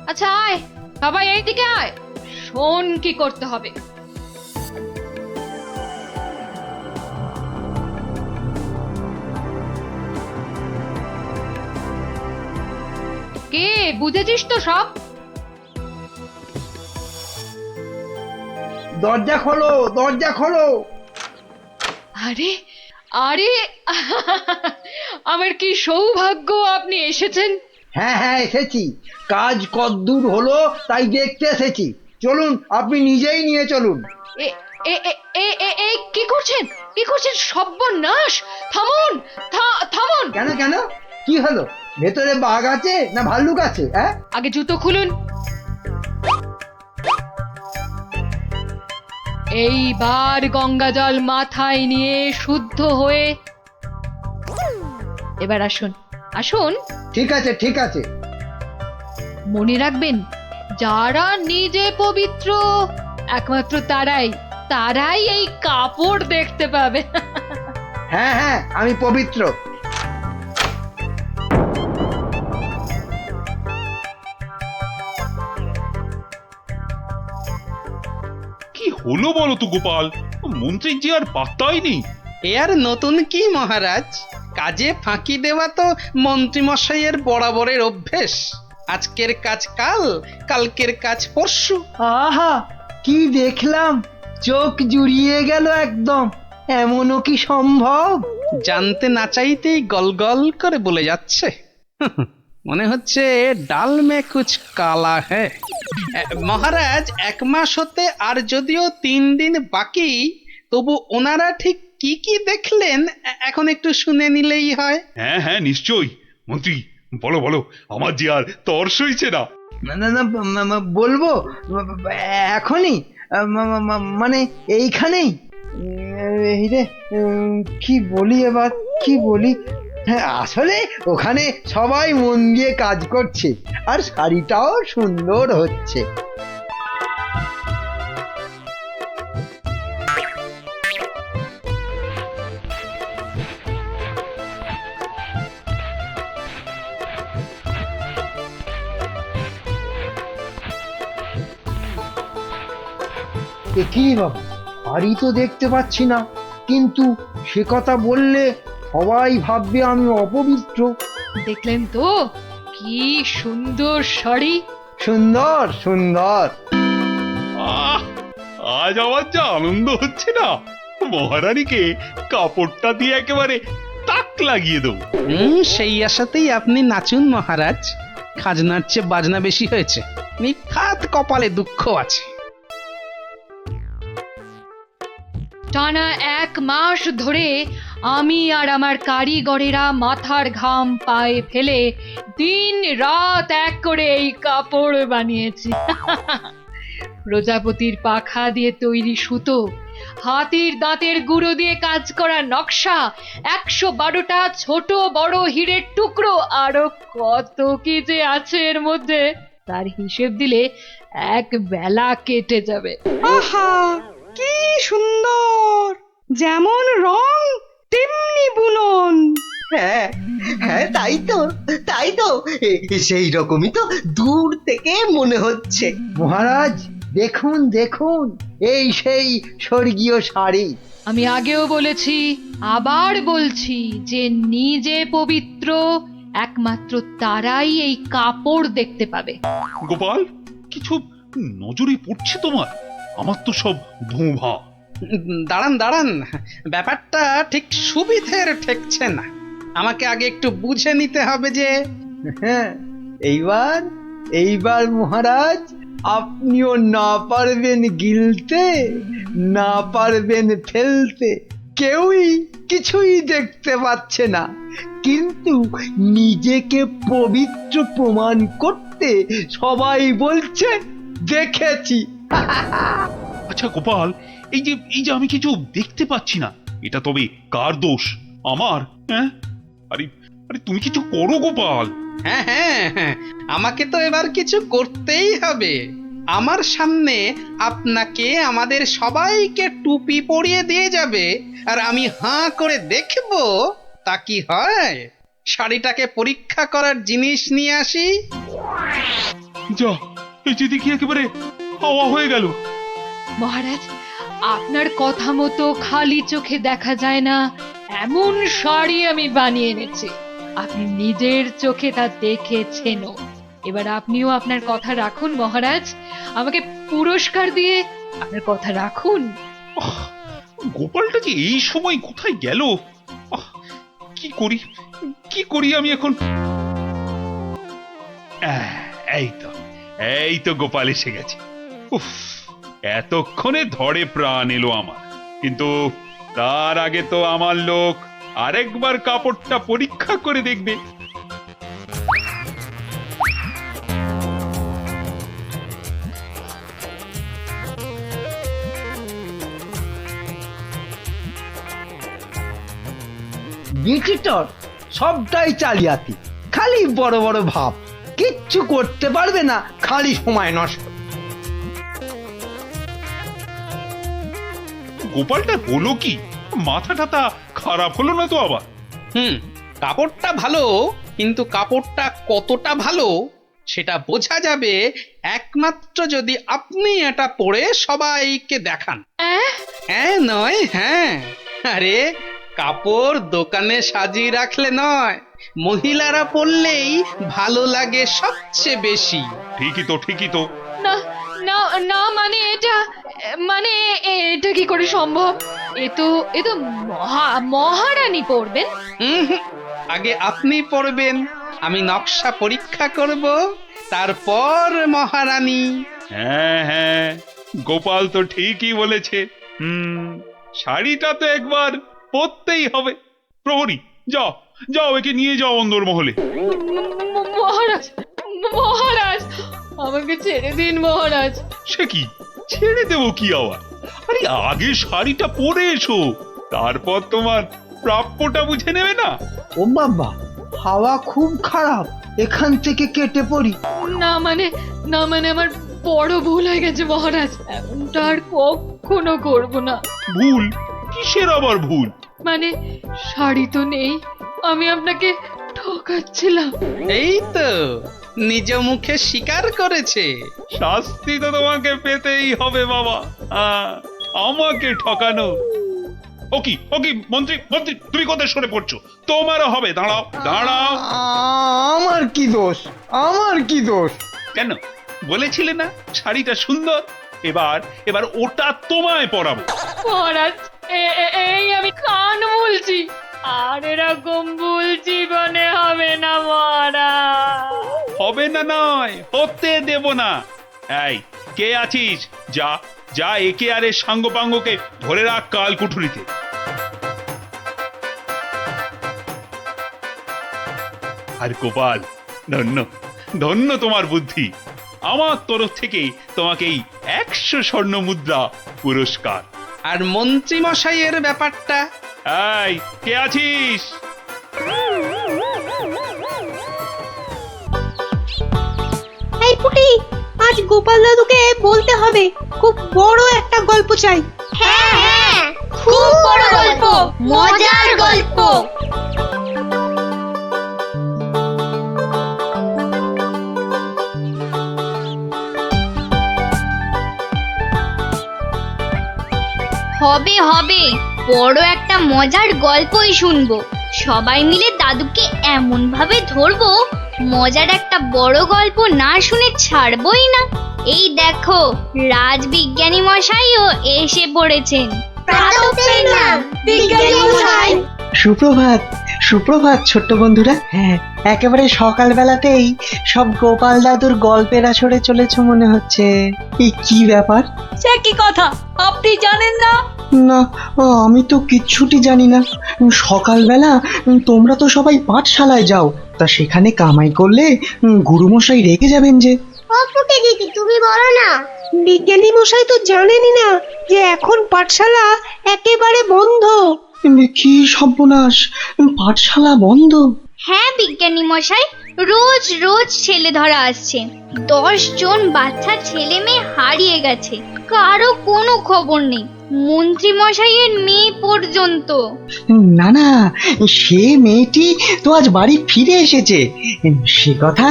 S4: আচ্ছা আয় সবাই এইদিকে আয়, শোন কি করতে হবে। কে বুঝেছিস তো সব?
S5: দরজা খোলো, দরজা খোলো।
S4: আরে আরে আমার কি সৌভাগ্য আপনি এসেছেন।
S5: হ্যাঁ হ্যাঁ এসেছি, কাজ কদ্দূর হলো তাই দেখতে এসেছি। চলুন, আপনি নিজেই নিয়ে চলুন।
S4: এ এ এ এ এ এ কি করছেন, কি করছেন? সর্বনাশ! থামুন, থামুন।
S5: কেন কেন, কি হলো? ভেতরে বাঘ আছে না ভাল্লুক আছে? হ্যাঁ,
S4: আগে জুতো খুলুন। এইবার গঙ্গা জল মাথায় নিয়ে শুদ্ধ হয়ে এবার আসুন, আসুন।
S5: ঠিক আছে ঠিক আছে।
S4: মনে রাখবেন, যারা নিজে পবিত্র একমাত্র তারাই এই কাপড় দেখতে পাবে।
S5: হ্যাঁ হ্যাঁ, আমি পবিত্র।
S7: কি হলো বলো তো গোপাল? মন্ত্রীর যে আর পাত্তাই নেই।
S3: এ আর নতুন কি মহারাজ, কাজে ফাঁকি দেওয়া তো মন্ত্রীমশাইয়ের বরাবরের অভ্যেস। আজকের কাজ কাল, কালকের কাজ পরশু।
S5: আহা, কি দেখলাম, চোখ জুড়িয়ে গেল একদম। এমনও কি সম্ভব?
S3: জানতে না চাইতেই গল গল করে বলে যাচ্ছে। মনে হচ্ছে ডাল মে কুছ কালা হ্যায়। মহারাজ, 1 মাস হতে আর যদিও 3 দিন বাকি, তবু ওনারা ঠিক কি কি দেখলেন এখন একটু শুনে নিলেই হয়।
S7: হ্যাঁ হ্যাঁ নিশ্চয়ই। মন্ত্রী বলো বলো, আমার যে আর তর সইছে না।
S5: না না, বলবো এখনই, মানে এইখানেই। এই রে, কি বলি এবার, কি বলি? হ্যাঁ, আসলে ওখানে সবাই মন দিয়ে কাজ করছে আর শাড়িটাও সুন্দর হচ্ছে। কি বাবা, শাড়ি তো দেখতে পাচ্ছি না, কিন্তু সে কথা বললে সবাই ভাববে আমি অপবিত্র।
S4: দেখলেন তো কি সুন্দর শাড়ি।
S5: সুন্দর সুন্দর।
S7: আহ, আজ আমার যা আনন্দ হচ্ছে না, মহারানীকে কাপড়টা দিয়ে একেবারে তাক লাগিয়ে দেবো।
S3: সেই আশাতেই আপনি নাচুন মহারাজ। খাজনার চেয়ে বাজনা বেশি হয়েছে, নিখাত কপালে দুঃখ আছে।
S4: টানা 1 মাস ধরে আমি আর আমার কারিগরেরা মাথার ঘাম পায়ে ফেলে দিন রাত এক করে এই কাপড় বানিয়েছি। প্রজাপতির পাখা দিয়ে তৈরি সুতো, হাতির দাঁতের গুঁড়ো দিয়ে কাজ করা নকশা, 112টা ছোট বড় হীরের টুকরো, আরো কত কি যে আছে এর মধ্যে, তার হিসেব দিলে 1 বেলা কেটে যাবে।
S9: আহা, কি সুন্দর! যেমন রং তেমনি বুনন।
S2: হ্যাঁ হ্যাঁ, তাই তো সেই রকমই তো দূর থেকে মনে হচ্ছে।
S5: মহারাজ, দেখুন দেখুন, এই সেই স্বর্গীয় শাড়ি।
S4: আমি আগেও বলেছি, আবার বলছি যে নিজে পবিত্র একমাত্র তারাই এই কাপড় দেখতে পাবে।
S7: গোপাল, কিছু নজরে পড়ছে তোমার? আমার তো সব ধোঁভা।
S3: দাঁড়ান দাঁড়ান, ব্যাপারটা ঠিক সুবিধের ঠেকছে না। আমাকে আগে একটু বুঝে নিতে হবে যে
S5: হ্যাঁ, এইবার এইবার মহারাজ আপনিও না পারবেন গিলতে, না পারবেন ফেলতে, কেউই কিছুই দেখতে পাচ্ছে না, কিন্তু নিজেকে পবিত্র প্রমাণ করতে সবাই বলছে দেখেছি।
S7: আচ্ছা গোপাল, এই যে আমি কিছু দেখতে পাচ্ছি না, এটা তবে কার দোষ? আমার? হ্যাঁ, আরে আরে তুমি কিছু করো গোপাল।
S3: হ্যাঁ হ্যাঁ হ্যাঁ, আমাকে তো এবার কিছু করতেই হবে। আমার সামনে আপনাকে আমাদের সবাইকে টুপি পরিয়ে দিয়ে যাবে, আর আমি হাঁ করে দেখব তা কি হয়। শাড়িটাকে পরীক্ষা করার জিনিস নিয়ে আসি।
S7: যা, এই যে দেখি একেবারে হাওয়া হয়ে গেল।
S4: মহারাজ, আপনার কথা মতো খালি চোখে দেখা যায় না এমন শাড়ি আমি বানিয়ে এনেছি। আপনি নিজের চোখে তা দেখেছেনও। এবার আপনিও আপনার কথা রাখুন মহারাজ, আমাকে পুরস্কার দিয়ে আপনার কথা রাখুন।
S7: গোপালটা যে এই সময় কোথায় গেল? কি করি কি করি আমি এখন? এই তো গোপাল এসে গেছে। উফ, এতক্ষণে ধরে প্রাণ এলো আমার। কিন্তু তার আগে তো আমার লোক আরেকবার কাপড়টা পরীক্ষা করে দেখবে।
S5: বিচিত্র, সবটাই চালিয়াতি, খালি বড় বড় ভাব, কিচ্ছু করতে পারবে না, খালি সময় নষ্ট।
S7: গোপালটা হলো কি? মাথা টাথা খারাপ হলো না তো আবার?
S3: কাপড়টা ভালো, কিন্তু কাপড়টা কতটা ভালো সেটা বোঝা যাবে একমাত্র যদি আপনি এটা পরে সবাইকে দেখান। হ্যাঁ নয় হ্যাঁ, আরে কাপড় দোকানে সাজিয়ে রাখলে নয়, মহিলারা পরলেই ভালো লাগে সবচেয়ে বেশি।
S7: ঠিকই তো।
S4: না না না, মানে এটা কি করে সম্ভব? এ তো মহারানী পরবেন।
S3: আগে আপনি পরবেন, আমি নকশা পরীক্ষা করব, তারপর মহারানী।
S7: হ্যাঁ, গোপাল তো ঠিকই বলেছে। শাড়িটা তো একবার পরতেই হবে। প্রহরী, যাও যাও, একে নিয়ে যাও অন্দরমহলে।
S4: মহারাজ, মহারাজ, আমাকে ছেড়ে দিন মহারাজ।
S7: সে কি, ছেড়ে দেবো কি আবার? আরে আগে শাড়িটা পরে এসো, তারপর তোমার প্রাপ্যটা বুঝে নেবে না?
S5: ও বাবা, হাওয়া খুব খারাপ, এখান থেকে কেটে পড়ি।
S4: না মানে আমার বড় ভুল হয়ে গেছে মহারাজ, এমনটা আর কখনো করব না।
S7: ভুল? কিসের আবার ভুল?
S4: মানে শাড়ি তো নেই, আমি আপনাকে ঠকাচ্ছিলাম।
S3: এই তো নিজ মুখে স্বীকার করেছে।
S7: শাস্তি তো তোমাকে পেতেই হবে বাবা, আমাকে ঠকানো। ওকি মন্ত্রী, তুমি কোথায় সরে পড়ছো? তোমারও হবে, দাঁড়াও।
S5: আমার কি দোষ?
S7: কেন বলেছিলে না শাড়িটা সুন্দর? এবার ওটা তোমায় পরাবো।
S4: মহারাজ, এই আমি কান বলছি, আর এরকম ভুল জীবনে হবে না মহারাজ।
S7: হবে না নয়, হতে দেব না। এই কে আছিস? যা একে আর এর সাঙ্গপাঙ্গকে ধরে রাখ কাল কুঠুরিতে। আর গোপাল, ধন্য তোমার বুদ্ধি। আমার তরফ থেকে তোমাকে এই 100 স্বর্ণ মুদ্রা পুরস্কার।
S3: আর মন্ত্রী মশাইয়ের ব্যাপারটা?
S7: এই কে আছিস?
S13: এই পুটি, আজ গোপাল দাদুকে বলতে হবে, খুব বড় একটা গল্প চাই।
S14: হ্যাঁ, খুব বড় গল্প, মজার গল্প। হবে হবে, বড় একটা মজার গল্পই শুনবো। সবাই মিলে দাদুকে এমন ভাবে ধরবো, মজার একটা বড় গল্প না শুনে ছাড়বই না। এই দেখো, রাজবিজ্ঞানী মশাইও এসে পড়েছেন।
S2: সুপ্রভাত, সুপ্রভাত ছোট্ট বন্ধুরা। হ্যাঁ, একেবারে সকালবেলাতেই সব গোপাল দাদুর গল্পের আসরে চলেছ মনে হচ্ছে। এই কি ব্যাপার?
S4: সে কি কথা, আপনি জানেন না?
S2: না, আমি তো কিচ্ছুটি জানি না। সকালবেলা তোমরা তো সবাই পাঠশালায় যাও, তা সেখানে কামাই করলে গুরুমশাই রেগে যাবেন যে।
S14: অপুটে দিদি, তুমি বলো না।
S13: বিজ্ঞানী মশাই তো জানেনই না যে এখন পাঠশালা একেবারে বন্ধ।
S2: কি সর্বনাশ, পাঠশালা বন্ধ?
S14: হ্যাঁ বিজ্ঞানী মশাই, রোজ রোজ ছেলে ধরা আসছে। 10 জন বাচ্চা ছেলে মেয়ে হারিয়ে গেছে, কারো কোনো খবর নেই, মন্ত্রী মশাইয়ের মেয়ে পর্যন্ত।
S2: না না, সে মেয়েটি তো আজ বাড়ি ফিরে এসেছে। সে কথা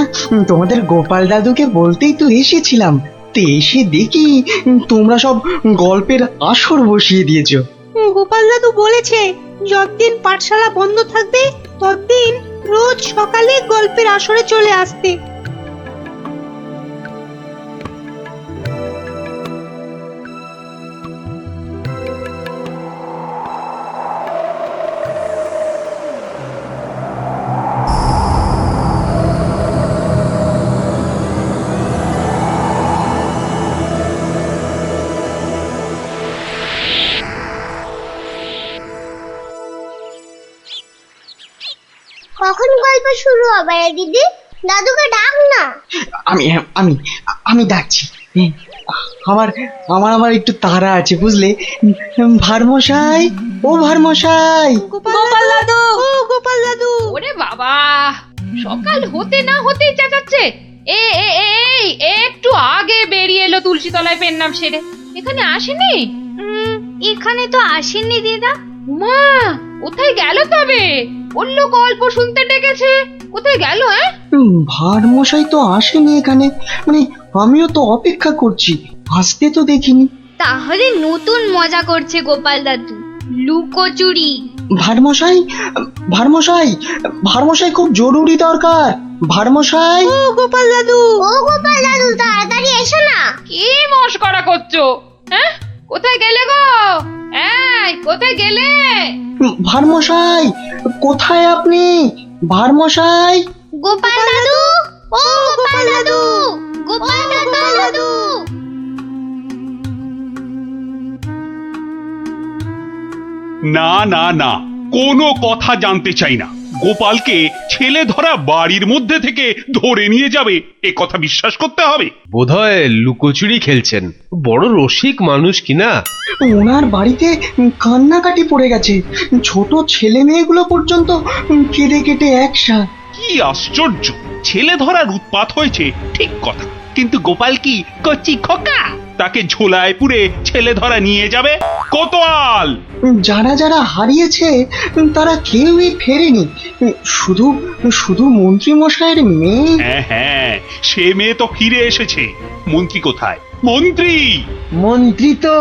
S2: তোমাদের গোপাল দাদুকে বলতেই তো এসেছিলাম। তো এসে দেখি তোমরা সব গল্পের আসর বসিয়ে দিয়েছো।
S13: গোপাল দাদু বলেছে যতদিন পাঠশালা বন্ধ থাকবে ততদিন রোজ সকালে গল্পের আসরে চলে আসতে।
S14: কখন গল্প শুরু হবে রে দিদি? দাদুকে ডাক না।
S2: আমি আমি আমি ডাকছি। আমার আমার আমার একটু তাড়া আছে বুঝলে। ভারমশাই, ও ভারমশাই।
S4: গোপাল দাদু,
S13: ও গোপাল দাদু।
S4: ওরে বাবা, সকাল হতে না হতেই চেঁচাচ্ছে। এই একটু আগে বেরিয়ে এলো তুলসী তলায় পেন নাম সেরে, এখানে আসেনি?
S14: এখানে তো আসেননি দিদা।
S4: মা, কোথায় গেল তবে? বললো গল্প শুনতে ডেকেছে, কোথায় গেল?
S2: ভারমশাই তো আসেনি এখানে, মানে আমিও তো অপেক্ষা করছি, আসতে তো দেখিনি।
S14: তাহলে নতুন মজা করছে গোপাল দাদু, লুকোচুরি।
S2: ভারমশাই, ভারমশাই, ভারমশাই খুব জরুরি দরকার। ভারমশাই,
S13: ও গোপাল দাদু,
S14: ও গোপাল দাদু, তাড়াতাড়ি এসো না।
S4: কি মস্করা করছো? হ্যাঁ, কোথায় গেলে গো? এই, কোথায় গেলে?
S2: ভারমশাই, কোথায় আপনি? ভারমশাই,
S14: গোপাল দাদু, ও গোপাল দাদু, গোপাল দাদু।
S7: না না না, কোনো কথা জানতে চাই না। গোপালকে ছেলে ধরা বাড়ির মধ্যে থেকে ধরে নিয়ে যাবে, এ কথা বিশ্বাস করতে হবে?
S6: বোধহয় লুকোচুরি খেলছেন, বড় রসিক মানুষ কিনা।
S2: ওনার বাড়িতে কান্নাকাটি পড়ে গেছে, ছোট ছেলে মেয়েগুলো পর্যন্ত কেঁদে কেটে একসা।
S7: কি আশ্চর্য, ছেলে ধরার উৎপাত হয়েছে ঠিক কথা, কিন্তু গোপাল কি কচি খোকা? তাকে ঝোলায় পুরে ছেলে ধরা নিয়ে যাবে? কোতোয়াল!
S2: যারা যারা হারিয়েছে তারা কেউই ফেরেনি, শুধু শুধু মন্ত্রী মশাইয়ের মেয়ে।
S7: হ্যাঁ হ্যাঁ, সে মেয়ে তো ফিরে এসেছে। মন্ত্রী কোথায়? মন্ত্রী!
S5: মন্ত্রী তো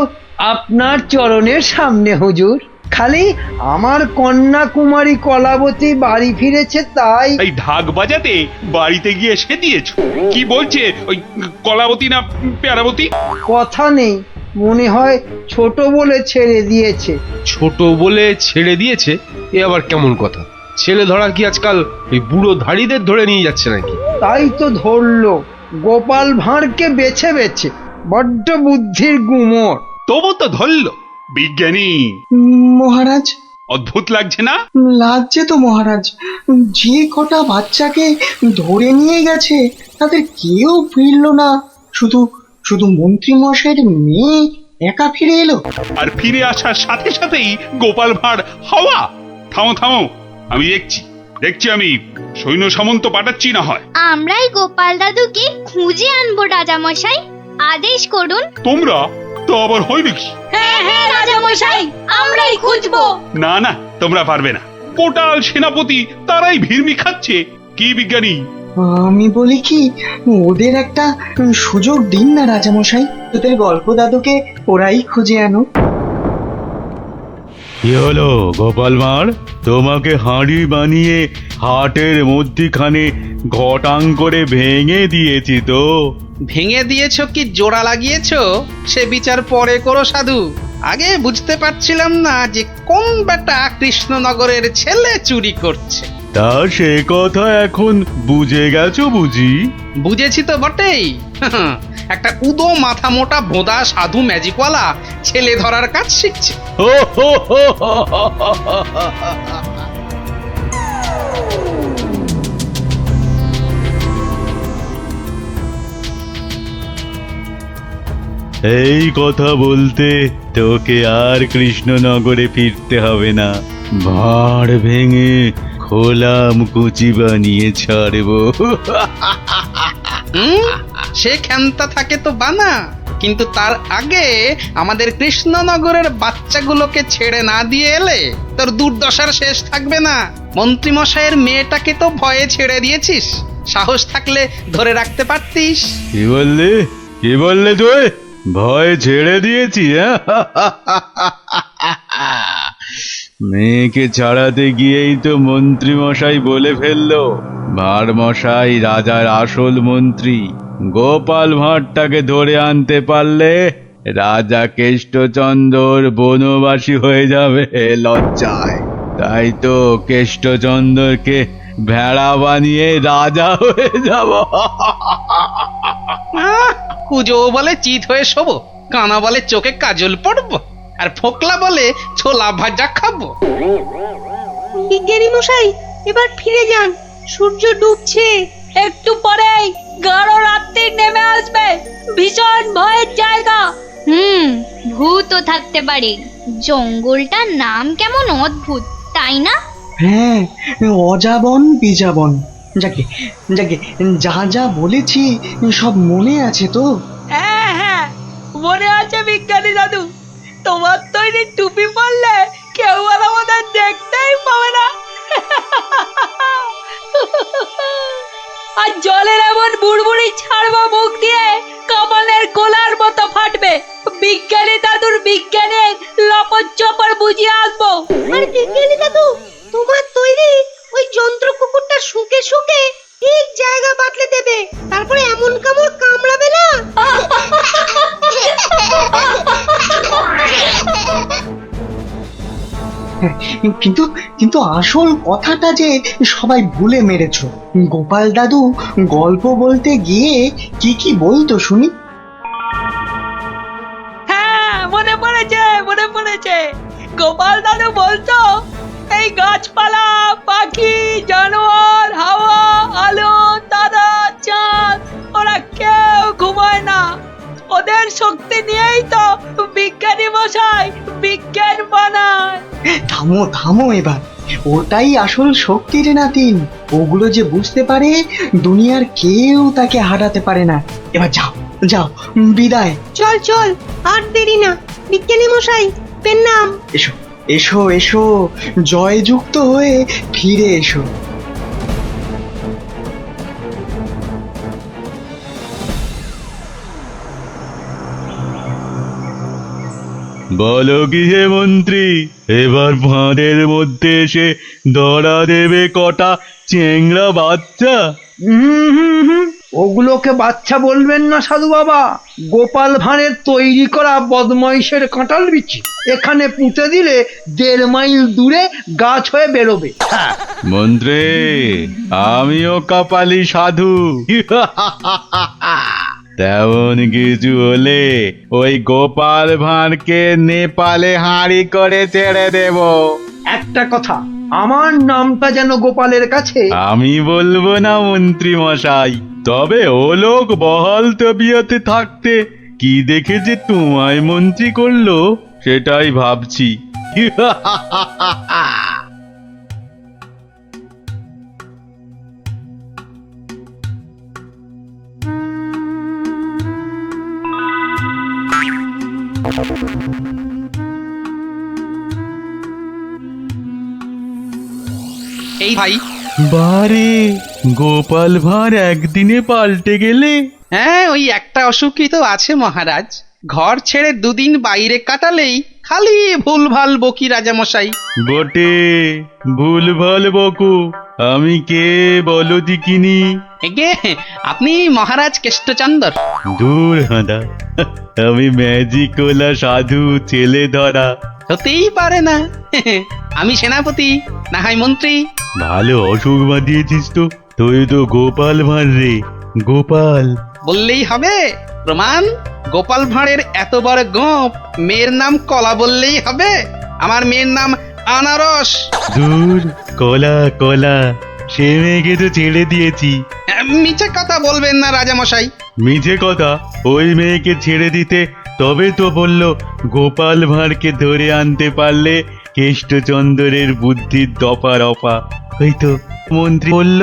S5: আপনার চরণের সামনে হুজুর। খালি আমার কন্যা কুমারী কলাবতী বাড়ি ফিরেছে তাই।
S7: এই ঢাক বাজাতে বাড়িতে গিয়ে সে দিয়েছো? কি বলছে ওই কলাবতী না পেয়ারাবতী?
S5: কথা নেই, মনে হয় ছোট বলে ছেড়ে দিয়েছে।
S6: ছোট বলে ছেড়ে দিয়েছে? এ আবার কেমন কথা? ছেলে ধরা কি আজকাল এই বুড়ো ধাড়িদের ধরে নিয়ে যাচ্ছে নাকি?
S5: তাই তো ধরলো গোপাল ভাঁড়কে বেছে বেছে, বড্ড বুদ্ধির গুমর।
S7: তবু তো ধরল বিজ্ঞানী।
S2: মহারাজ,
S7: অদ্ভুত লাগছে না?
S2: লাগছে তো মহারাজ। যে কটা বাচ্চাকে ধরে নিয়ে গেছে তাদের কেউ ফিরলো না, শুধু শুধু মন্ত্রী মশাইয়ের মেয়ে একা ফিরে এলো।
S7: আর ফিরে আসার সাথে সাথেই গোপাল ভাঁড় হাওয়া। থামো থামো, আমি দেখছি আমি সৈন্য সামন্ত পাঠাচ্ছি না হয়।
S14: আমরাই গোপাল দাদুকে খুঁজে আনবো রাজা মশাই, আদেশ করুন।
S7: তোমরা তো আবার হয় নাকি?
S4: হ্যাঁ হ্যাঁ রাজা মশাই, আমরাই খুঁজবো।
S7: না না, তোমরা পারবে না। কোটাল সেনাপতি তারাই ভিড়মি খাচ্ছে। কি বিজ্ঞানী?
S2: আমি বলি কি, ওদের একটা সুযোগ দিন না রাজামশাই, ওদের গল্প দাদুকে ওরাই খুঁজে আনো।
S15: কি হলো গোপাল ভাঁড়, তোমাকে হাঁড়ি বানিয়ে হাটের মধ্যিখানে ঘটাং করে ভেঙে দিয়েছি তো।
S3: ভেঙে দিয়েছো কি জোড়া লাগিয়েছো সে বিচার পরে করো সাধু। আগে বুঝতে পারছিলাম না যে কোন বেটা কৃষ্ণনগরের ছেলে চুরি করছে।
S15: তা সে কথা এখন বুঝে গেছো বুঝি?
S3: বুঝেছি তো বটেই। একটা উদো মাথা মোটা ভোঁদা সাধু ম্যাজিকওয়ালা ছেলে ধরার কাজ শিখছে।
S15: এই কথা বলতে তোকে আর কৃষ্ণনগরে ফিরতে হবে না। ভাঁড় ভেঙে খোলাম কুচি বানিয়ে ছাড়বো।
S3: সে ক্ষমতা থাকে তো বানা, কিন্তু তার আগে আমাদের কৃষ্ণনগরের বাচ্চাগুলোকে ছেড়ে না দিয়ে এলে তোর দুর্দশার শেষ থাকবে না। মন্ত্রীমশাইয়ের মেয়েটাকে তো ভয়ে ছেড়ে দিয়েছিস, সাহস থাকলে ধরে রাখতে পারতিস।
S15: কি বললে, কি বললে তুই? ভয় ছেড়ে দিয়েছি? মেয়েকে ছাড়াতে গিয়েই তো মন্ত্রী মশাই বলে ফেললো ভাঁড় মশাই রাজার আসল মন্ত্রী। গোপাল ভাঁড়টাকে ধরে আনতে পারলে রাজা কেষ্টচন্দ্র বনবাসী হয়ে যাবে লজ্জায়। তাই তো কেষ্টচন্দ্রকে ভেড়া বানিয়ে রাজা হয়ে যাব।
S3: কুজো বলে চিত হয়ে শোবো, কানা বলে চোখে কাজল পড়বো, আর ফোকলা বলে ছোলা ভাজা খাবো।
S13: বিজ্ঞানী মশাই এবার ফিরে যান, সূর্য ডুবছে।
S4: একটু পরেই গাঢ় রাত্রি নেমে আসবে, ভীষণ ভয়ের জায়গা।
S14: ভূতও থাকতে পারে। জঙ্গলটার নাম কেমন অদ্ভুত, তাই না?
S12: হ্যাঁ, অজাবন বিজাবন। যাকে যাকে যা যা বলেছি সব মনে আছে তো?
S4: হ্যাঁ হ্যাঁ মনে আছে বিজ্ঞানী দাদু। তোমার তৈরি টুপি পরলে কেউ আর আমাদের দেখতেই পাবে না। আর জলের এমন বুড়বুড়ি ছাড়বো মুখ দিয়ে কামানের গোলার মতো ফাটবে। বিজ্ঞানী দাদুর বিজ্ঞানে লপট চপর বুঝিয়ে আসবো।
S13: আর বিজ্ঞানী দাদু তোমার তৈরি ওই যন্ত্র কুকুরটা শুকে শুকে ঠিক জায়গা বাতলে দেবে, তারপরে এমন কামড় কামড়াবে না।
S12: কিন্তু কিন্তু আসল কথাটা যে সবাই ভুলে মেরেছো। গোপাল দাদু গল্প বলতে গিয়ে কি কি বলতো শুনি?
S4: হ্যাঁ মনে পড়েছে। গোপাল দাদু বলতো এই গাছপালা, পাখি, জানোয়ার, হাওয়া, আলো, তারা, চাঁদ ওরা কেউ ঘুমায় না। ওদের শক্তি নিয়েই তো বিজ্ঞানী মশাই বিজ্ঞান বানায়।
S12: থামো থামো এবার, ওটাই আসল শক্তি রে নাতিন। ওগুলো যে বুঝতে পারে দুনিয়ার কেউ তাকে হারাতে পারে না। এবার যাও যাও, বিদায়।
S13: চল চল, আর দেরি না। বিজ্ঞানী মশাই পেন নাম।
S12: এসো এসো এসো, জয়যুক্ত হয়ে ফিরে এসো।
S15: বলো কি হে মন্ত্রী, এবার ভাঁড়ের মধ্যে এসে ধরা দেবে কটা চেংড়া বাচ্চা?
S5: ওগুলোকে বাচ্চা বলবেন না সাধু বাবা, গোপাল ভাঁড়ের তৈরি করা বদমাইশের কাঁঠাল বিচি। এখানে পুঁতে দিলে 1.5 মাইল দূরে গাছ হয়ে বেরোবে।
S15: মন্ত্রী, আমিও কপালি সাধু। তেমন কিছু হলে ওই গোপাল ভাঁড়কে নেপালে হাঁড়ি করে ছেড়ে দেব।
S5: একটা কথা, আমার নামটা যেন গোপালের কাছে।
S15: আমি বলবো না মন্ত্রী মশাই, তবে ও লোক বহাল তবিয়তে থাকতে কি দেখে যে তোমায় মন্ত্রী করলো সেটাই ভাবছি।
S3: এই ভাই,
S15: বারে গোপাল ভাঁড় একদিনে পাল্টে গেলে।
S3: হ্যাঁ ওই একটা অসুখই তো আছে মহারাজ। ঘর ছেড়ে 2 দিন বাইরে কাটালেই খালি ভুলভাল বকি রাজামশাই।
S15: বটে, ভুলভাল বকো। আমি কে বলো দিকিনি?
S3: এগে আপনি মহারাজ কেষ্টচন্দর।
S15: দূর হাঁদা, আমি ম্যাজিকওয়ালা সাধু ছেলে ধরা।
S3: হতেই পারে না। আমি সেনাপতি, না হয় মন্ত্রী।
S15: ভালো অসুখ বাঁধিয়েছিস তো। তুই তো গোপাল ভাঁড় রে, গোপাল।
S3: বললেই হবে? প্রমাণ? গোপাল ভাঁড়ের এত বড় গোপ, মেয়ের নাম কলা বললেই হবে? আমার মেয়ের নাম আনারস।
S15: দূর, কলা কলা, সে মেয়েকে তো ছেড়ে দিয়েছি।
S3: মিছে কথা বলবেন না রাজামশাই।
S15: মিছে কথা? ওই মেয়েকে ছেড়ে দিতে তবে তো বলল গোপাল ভাঁড়কে ধরে আনতে পারলে কেষ্টচন্দ্রের বুদ্ধির দফা রফা। ওই তো মন্ত্রী বলল।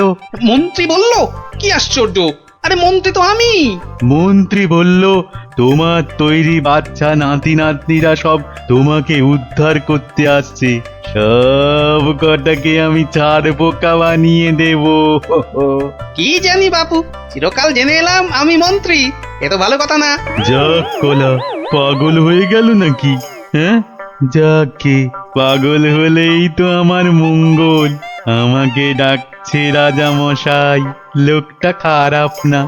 S3: মন্ত্রী বলল? কি আশ্চর্য! আরে মন্ত্রী তো আমি।
S15: মন্ত্রী বলল তোমার তৈরি বাচ্চা নাতি নাতনিরা সব তোমাকে উদ্ধার করতে আসছে, সব কটাকে আমি ছাড় বোকা বানিয়ে দেব।
S3: কি জানি বাপু, চিরকাল জেনে এলাম আমি মন্ত্রী। এ তো ভালো কথা না।
S15: যাক কলা, পাগল হয়ে গেল নাকি? হ্যাঁ, যাকে পাগল হলেই তো আমার মঙ্গল। আমাকে ডাকছে রাজা মশাই, লোকটা খারাপ না।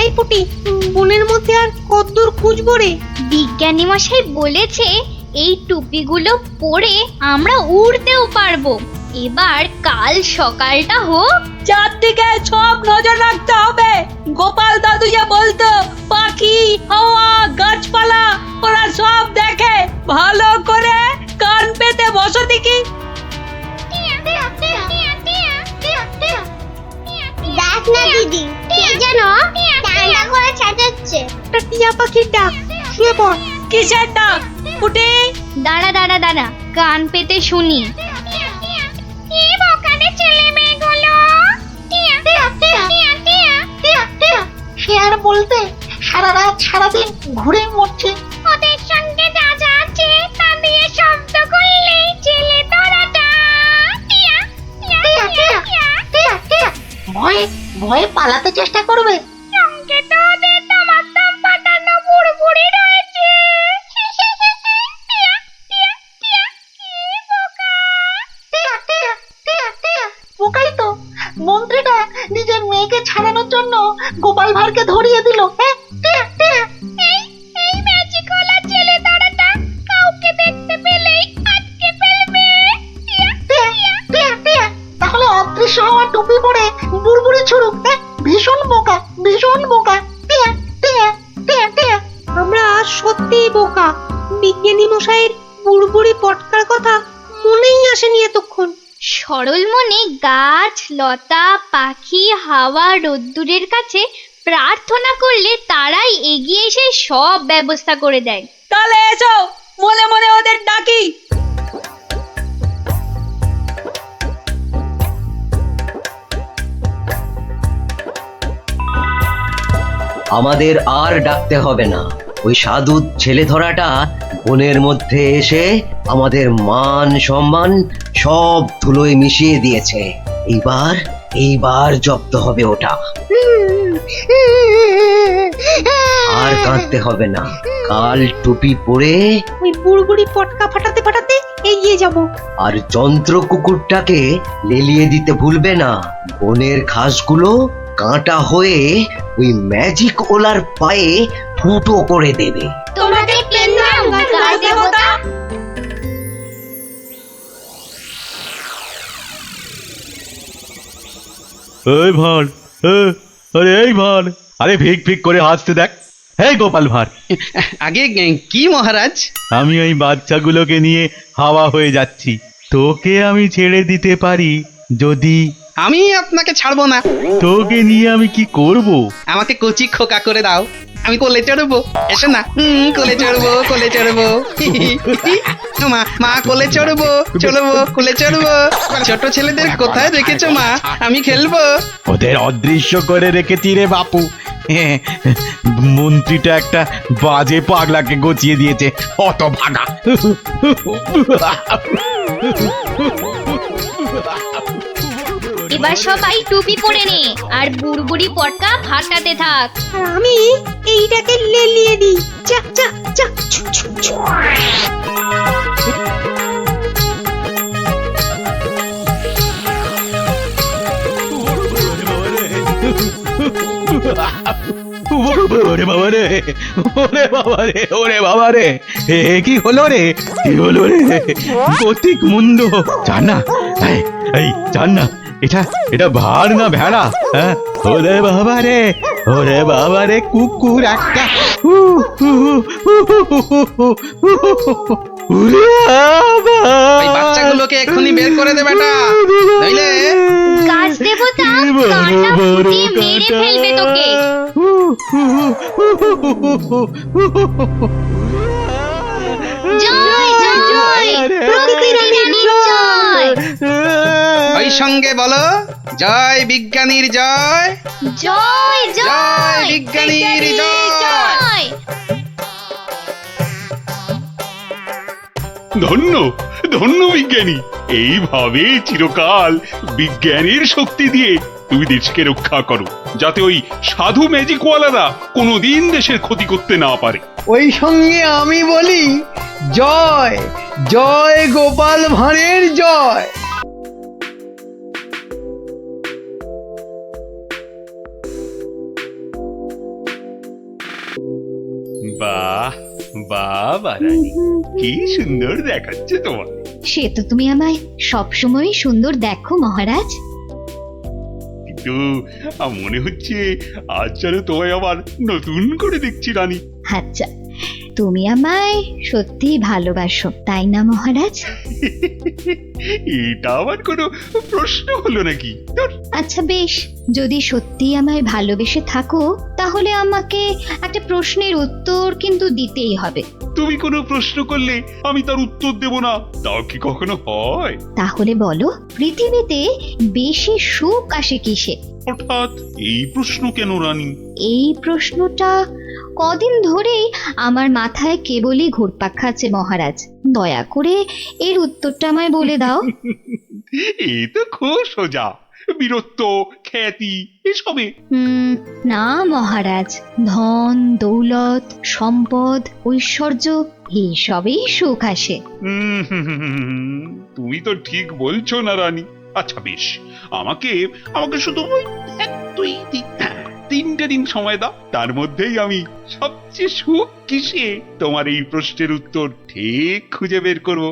S13: এই পুটি, বনের মধ্যে আর কতদূর খুঁজবো রে?
S14: বিজ্ঞানী মশাই বলেছে এই টুপিগুলো পরে আমরা উড়তেও পারবো। এবার কাল সকালটা হোক,
S13: চারদিকে সব নজর রাখতে হবে। গোপাল দাদু যা বলতো, পাখি, হাওয়া, গাছপালা ওরা সব দেখে। ভালো করে কান পেতে বসো দেখি।
S14: দেখ না দিদি, কে যেন টানা করে চেঁচাচ্ছে।
S13: টিয়া পাখির ডাক। শুয়ে পড়। কিসের ডাক? পুটি,
S14: দাঁড়া দাঁড়া দাঁড়া, কান পেতে শুনি।
S13: সে আর বলতে, সারা রাত সারাদিন ঘুরে মরছে।
S14: ওদের সঙ্গে যা যা আছে তা দিয়ে শব্দ করলেই ছেলে তোরাটা।
S13: ভয়ে ভয়ে পালাতে চেষ্টা করবে।
S14: সঙ্গে তো ওদের দমাদম পাঠানো বুড়বুড়ি রয়েছে।
S13: পোকাই তো। মন্ত্রীটা নিজের মেয়েকে ছাড়ানোর জন্য গোপাল ভাঁড়কে ধরিয়ে দিল।
S14: এই ম্যাজিকওয়ালা ছেলে তোরাটা কাউকে দেখতে পেলেই আটকে ফেলবে।
S13: তাহলে অদৃশ্য হওয়া টুপি পরে বুড়বুড়ি ছুড়ুক। ভীষণ বোকা, ভীষণ বোকা। আমরা সত্যিই বোকা। বিজ্ঞানী মশাইয়ের বুড়বুড়ি পটকার কথা মনেই আসেনি এতক্ষণ।
S14: সরল মনে গাছ, লতা, পাখি, হাওয়া, রোদ্দুরের কাছে প্রার্থনা করলে তারাই এগিয়ে এসে সব ব্যবস্থা করে দেয়।
S13: তাহলে এসো, মনে মনে ওদের ডাকি।
S6: আমাদের আর ডাকতে হবে না। ওই সাধু ছেলে ধরাটা বনের মধ্যে এসে আমাদের মান সম্মান সব ধুলোয় মিশিয়ে দিয়েছে। এইবার জব্দ হবে ওটা। আর কাঁদতে হবে না। কাল টুপি পরে
S13: ওই বুড়বুড়ি পটকা ফাটাতে ফাটাতে এগিয়ে যাব।
S6: আর যন্ত্র কুকুরটাকে লেলিয়ে দিতে ভুলবে না। বনের ঘাসগুলো কাঁটা হয়ে ওই ম্যাজিক ওলার পায়ে ফুটো করে দেবে।
S14: তোমাকে প্রণাম গাছ দেবতা।
S15: এই ভাঁড়, আরে এই ভাঁড়, আরে ফিক ফিক করে হাসতে দেখ। হে গোপাল ভাঁড়।
S3: আগে কি মহারাজ?
S15: আমি ওই বাচ্চাগুলোকে নিয়ে হাওয়া হয়ে যাচ্ছি। তোকে আমি ছেড়ে দিতে পারি যদি।
S3: আমি আপনাকে ছাড়বো না।
S15: তোকে নিয়ে আমি কি করব?
S3: আমাকে কচি খোকা করে দাও, আমি কোলে চড়বো। এসো না, কোলে চড়বো, কোলে চড়বো। মা মা কোলে চড়বো, চড়বো, কোলে চড়বো। ছোট ছেলেদের কোথায় রেখেছো মা? আমি খেলবো।
S15: ওদের অদৃশ্য করে রেখেছি রে বাপু। মন্ত্রীটা একটা বাজে পাগলাকে গচিয়ে দিয়েছে, অত ভাগা।
S14: এবার সবাই টুপি পরে নে আর বুড়বুড়ি পটকা ফাটাতে থাক।
S13: আর আমি এইটাকে লেলিয়ে দিই। যা যা যা। ছু, ছু, ছু।
S15: ওরে বাবা রে, ওরে বাবা রে, ওরে বাবা রে, কি হলো রে, কি হলো রে? গতিক মুন্ড, জান না, এই জান না, এটা ভার না ভেড়া? হ্যাঁ, ওরে বাবা রে, ওরে বাবা রে, কুকুর একটা।
S3: এই বাচ্চাগুলোকে এক্ষুনি বের করে দে বেটা, নইলে
S14: গাছ দেবতা কাঁটা ফুটিয়ে মেরে ফেলবে তোকে। জয় জয় প্রকৃতির জয়।
S3: ওই সঙ্গে বলো, জয় বিজ্ঞানীর জয়,
S14: জয়
S3: জয় বিজ্ঞানীর জয়।
S7: ধন্য ধন্য বিজ্ঞানী, এইভাবে চিরকাল বিজ্ঞানের শক্তি দিয়ে তুমি দেশকে রক্ষা করো, যাতে ওই সাধু ম্যাজিকওয়ালারা কোনোদিন দেশের ক্ষতি করতে না পারে।
S5: ওই সঙ্গে আমি বলি, জয় জয় গোপাল ভাঁড়ের জয়।
S7: বাহ বাহ রানী, কি সুন্দর দেখাচ্ছে তোমার।
S14: সে তো তুমি আমায় সবসময় সুন্দর দেখো মহারাজ।
S7: কিন্তু মনে হচ্ছে আজ যেন তোমায় আবার নতুন করে দেখছি রানী।
S14: আচ্ছা, তুমি আমায় সত্যি ভালোবাসো তাই না মহারাজ?
S7: এটা আবার কোনো প্রশ্ন হলো নাকি?
S14: আচ্ছা বেশ, যদি সত্যি আমায় ভালোবেসে থাকো তাহলে আমাকে একটা প্রশ্নের উত্তর কিন্তু দিতেই হবে।
S7: তুমি কোনো প্রশ্ন করলে আমি তার উত্তর দেব না, তাও কি কখনো হয়?
S14: তাহলে বলো, পৃথিবীতে বেশি সুখ আসে কিসে?
S7: হঠাৎ এই প্রশ্ন কেন রানী?
S14: এই প্রশ্নটা কদিন ধরেই আমার মাথায় কেবলই ঘুরপাক খাচ্ছে মহারাজ। দয়া করে এর উত্তরটা আমায় বলে দাও।
S7: এ তো খুব সোজা, বীরত্ব, খ্যাতি এসবে।
S14: না মহারাজ, ধন দৌলত সম্পদ ঐশ্বর্য এইসবেই সুখ আসে।
S7: তুমি তো ঠিক বলছো না রানী। আচ্ছা বেশ, আমাকে শুধু তিনটে দিন সময় দাও, তার মধ্যেই আমি সবচেয়ে সুখ কিসে তোমার এই প্রশ্নের উত্তর ঠিক খুঁজে বের করবো।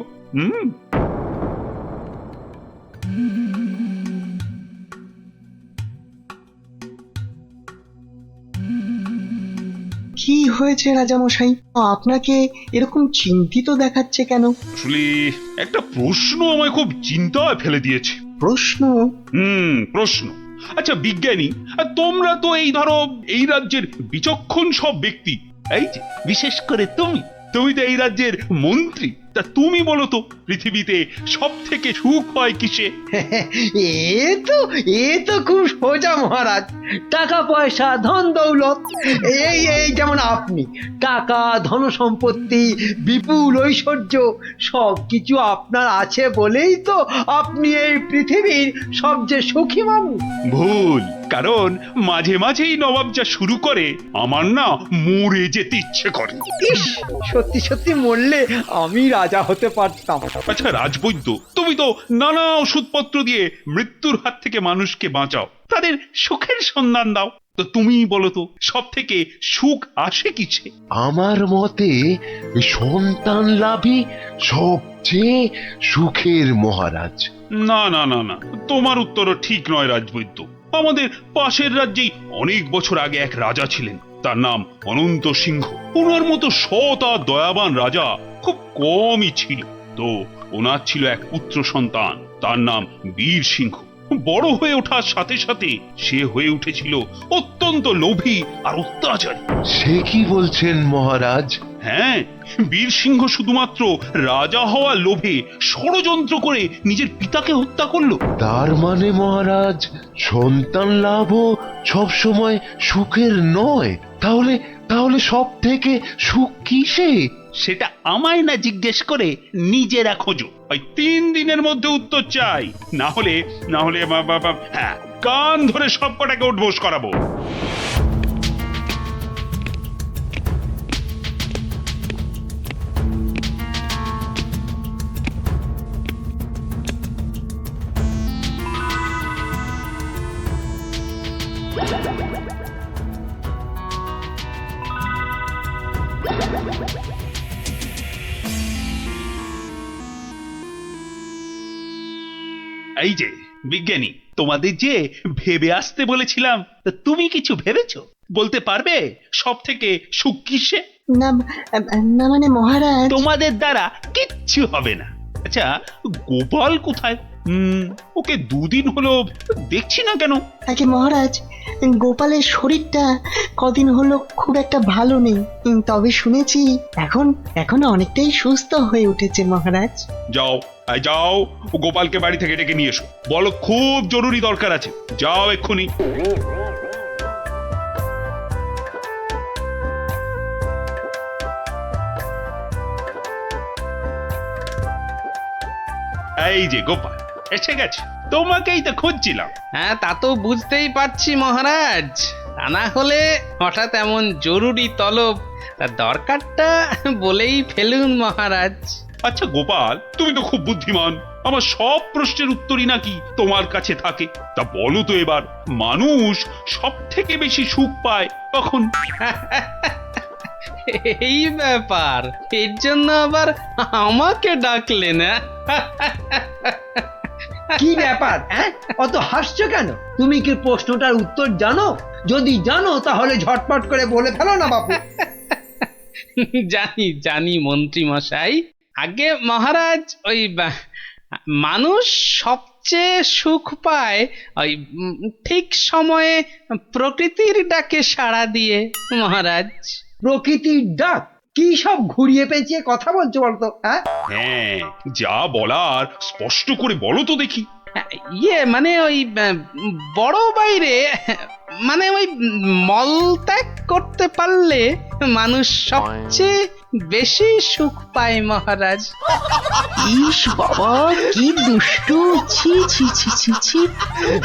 S12: কি হয়েছে রাজামশাই, আপনাকে এরকম চিন্তিত দেখাচ্ছে কেন?
S7: আসলে একটা প্রশ্ন আমায় খুব চিন্তায় ফেলে দিয়েছে।
S12: প্রশ্ন?
S7: প্রশ্ন। আচ্ছা বিজ্ঞানী, তোমরা তো এই ধরো এই রাজ্যের বিচক্ষণ সব ব্যক্তি, এই যে বিশেষ করে তুমি তো এই রাজ্যের মন্ত্রী, তা তুমি বলো তো পৃথিবীতে সব থেকে সুখ হয় কিসে?
S5: এ তো খুব সোজা মহারাজ, টাকা পয়সা ধন দৌলত। এই যেমন আপনি, টাকা ধন সম্পত্তি বিপুল ঐশ্বর্য সবকিছু আপনার আছে বলেই তো আপনি এই পৃথিবীর সবচেয়ে সুখী মানুষ।
S7: ভুল, কারণ মাঝে মাঝেই নবাব যা শুরু করে আমার না মরে যেতে ইচ্ছে করে।
S5: সত্যি সত্যি মরলে আমি রাজা হতে পারতাম।
S7: আচ্ছা রাজবৈদ্য, তুমি তো নানা ওষুধপত্র দিয়ে মৃত্যুর হাত থেকে মানুষকে বাঁচাও, তাদের সুখের সন্ধান দাও, তো তুমি বলো তো সব থেকে সুখ আসে কিসে?
S6: আমার মতে সন্তান লাভই সবচেয়ে সুখের মহারাজ।
S7: না না না না, তোমার উত্তরও ঠিক নয় রাজবৈদ্য। আমাদের পাশের রাজ্যেই অনেক বছর আগে এক রাজা ছিলেন, তার নাম অনন্ত সিংহ। ওনার মতো সৎ আর দয়াবান রাজা খুব কমই ছিল। তো ওনার ছিল এক পুত্র সন্তান, তার নাম বীর সিংহ। বড় হয়ে ওঠার সাথে সাথে সে হয়ে উঠেছিল অত্যন্ত লোভী আর অত্যাচারী।
S6: সে কি বলছেন মহারাজ?
S7: হ্যাঁ, বীর সিংহ শুধুমাত্র রাজা হওয়ার লোভে ষড়যন্ত্র করে নিজের পিতাকে হত্যা করলো।
S6: তার মানে মহারাজ সন্তান লাভও সবসময় সুখের নয়। তাহলে সব থেকে সুখ কিসে?
S7: সেটা আমায় না জিজ্ঞেস করে নিজেরা খোঁজো। ওই 3 দিনের মধ্যে উত্তর চাই, না হলে হ্যাঁ, কান ধরে সব কটাকে উঠবোস করাবো। এই যে বিজ্ঞানী, তোমাদের যে ভেবে আসতে বলেছিলাম, তা তুমি কিছু ভেবেছো? বলতে পারবে সব থেকে সুখ কিসে?
S12: না না মানে মহারাজ,
S7: তোমাদের দ্বারা কিচ্ছু হবে না। আচ্ছা, গোপাল কোথায়? ওকে 2 দিন হলো দেখছি না কেন?
S12: আগে মহারাজ, গোপালের শরীরটা কদিন হলো খুব একটা ভালো নেই, তবে শুনেছি এখন অনেকটাই সুস্থ হয়ে উঠেছে মহারাজ।
S7: যাও যাও, গোপালকে বাড়ি থেকে ডেকে নিয়ে এসো, বলো খুব জরুরি দরকার আছে। যাও এক্ষুনি। এই যে গোপাল এসে গেছে, তোমাকেই তো খুঁজছিলাম।
S10: হ্যাঁ, তা তো বুঝতেই পারছি মহারাজ, তা না হলে হঠাৎ এমন জরুরি তলব, তা দরকারটা বলেই ফেলুন মহারাজ।
S7: আচ্ছা গোপাল, তুমি তো খুব বুদ্ধিমান, আমার সব প্রশ্নের উত্তরই নাকি তোমার কাছে থাকে। তা বলো তো এবার, মানুষ সব থেকে বেশি সুখ পায় কখন?
S10: এই ব্যাপার, এর জন্য আবার আমাকে ডাকলেন?
S5: কি ব্যাপার? অত হাসছো কেন? তুমি কি প্রশ্নটার উত্তর জানো? যদি জানো তাহলে ঝটপট করে বলে ফেলো না বাপু।
S10: জানি জানি মন্ত্রী মশাই। আগে মহারাজ, ওই মানুষ সবচেয়ে সুখ পায় ওই ঠিক সময়ে প্রকৃতির ডাকে সাড়া দিয়ে মহারাজ।
S5: প্রকৃতির ডাক? কি সব ঘুরিয়ে পেঁচিয়ে কথা বলছো বলতো?
S7: হ্যাঁ, যা বলার স্পষ্ট করে বলো তো দেখি।
S10: মানে ওই বড় বাইরে, মানে ওই মলত্যাগ করতে পারলে মানুষ সবচেয়ে বেশি সুখ পায় মহারাজ।
S9: ইস বাবা, কি দুষ্টু! ছি ছি ছি ছি ছি!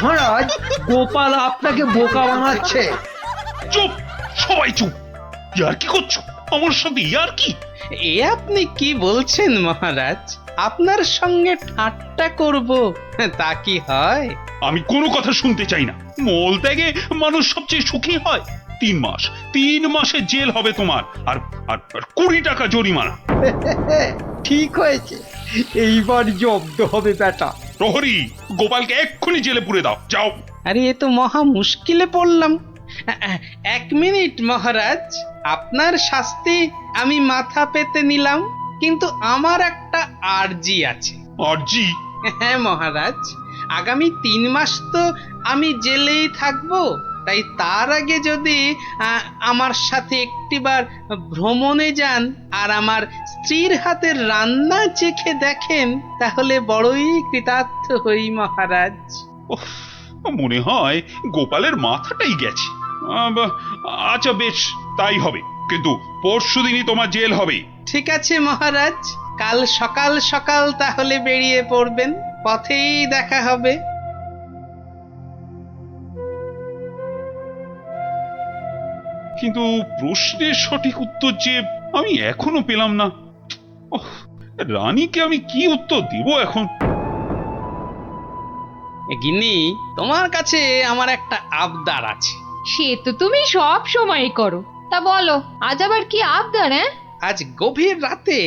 S5: মহারাজ, গোপাল আপনাকে বোকা বানাচ্ছে।
S7: চুপ, সবাই চুপ। ইয়ার কি করছো আমার সাথে? ইয়ার কি?
S10: এ আপনি কি বলছেন মহারাজ? আপনার সঙ্গে ঠাট্টা করব তা কি হয়?
S7: আমি কোনো কথা শুনতে চাই না। মল ত্যাগে মানুষ সবচেয়ে সুখী হয়। 3 মাসের জেল হবে তোমার, আর 20 টাকা জরিমানা।
S5: ঠিক হয়েছে, এইবার জব্দ হবে বেটা।
S7: প্রহরী, গোপালকে এক্ষুনি জেলে পুরে দাও, যাও।
S10: আরে এ তো মহা মুশকিলে পড়লাম। 1 মিনিট মহারাজ, আপনার শাস্তি আমি মাথা পেতে নিলাম, কিন্তু আমার একটা আর্জি আছে।
S7: আর্জি?
S10: হ্যাঁ মহারাজ, আগামী 3 মাস তো আমি জেলেই থাকবো, তাই তার আগে যদি আমার সাথে একটিবার ভ্রমণে যান আর আমার স্ত্রীর হাতের রান্না চেখে দেখেন, তাহলে বড়ই কৃতার্থ হই মহারাজ।
S7: মনে হয় গোপালের মাথাটাই গেছে। আচ্ছা বেশ, তাই হবে, কিন্তু পরশুদিনই তোমার জেল হবে।
S10: ঠিক আছে মহারাজ, কাল সকাল সকাল তাহলে বেরিয়ে পড়বেন, পথেই দেখা হবে।
S7: কিন্তু প্রশ্নের সঠিক উত্তর যে আমি এখনো পেলাম না। রানীকে আমি কি উত্তর দিব এখন?
S10: গিন্নি, তোমার কাছে আমার একটা আবদার আছে।
S4: সে তো তুমি সব সময় করো, তা বলো আজ আবার কি আবদার?
S10: আজ গভীর রাতে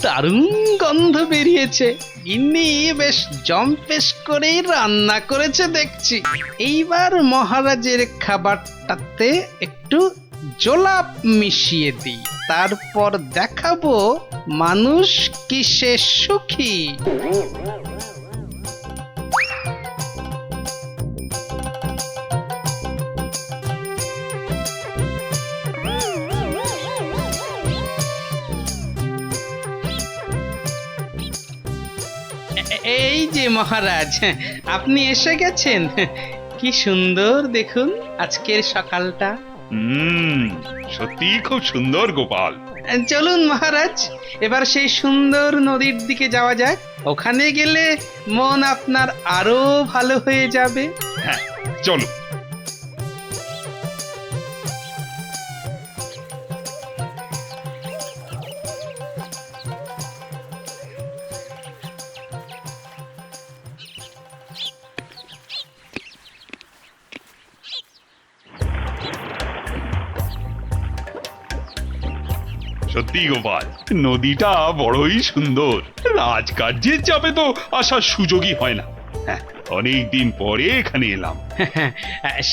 S10: দারুণ গন্ধ বেরিয়েছে। গিন্নি বেশ জম্পেশ করেই রান্না করেছে দেখছি। এইবার মহারাজের খাবারটাতে একটু জোলাপ মিশিয়ে দিই, তারপর দেখাবো মানুষ কিসে সুখী। এই যে মহারাজ, আপনি এসে গেছেন। কি সুন্দর দেখুন আজকের সকালটা।
S7: সত্যি খুব সুন্দর গোপাল।
S10: চলুন মহারাজ, এবার সেই সুন্দর নদীর দিকে যাওয়া যাক। ওখানে গেলে মন আপনার আরো ভালো হয়ে যাবে।
S7: হ্যাঁ, চলো। সত্যি গোপাল, নদীটা বড়ই সুন্দর। রাজকার্যের চাপে তো আসার সুযোগই হয় না। হ্যাঁ, অনেকদিন পরে এখানে এলাম।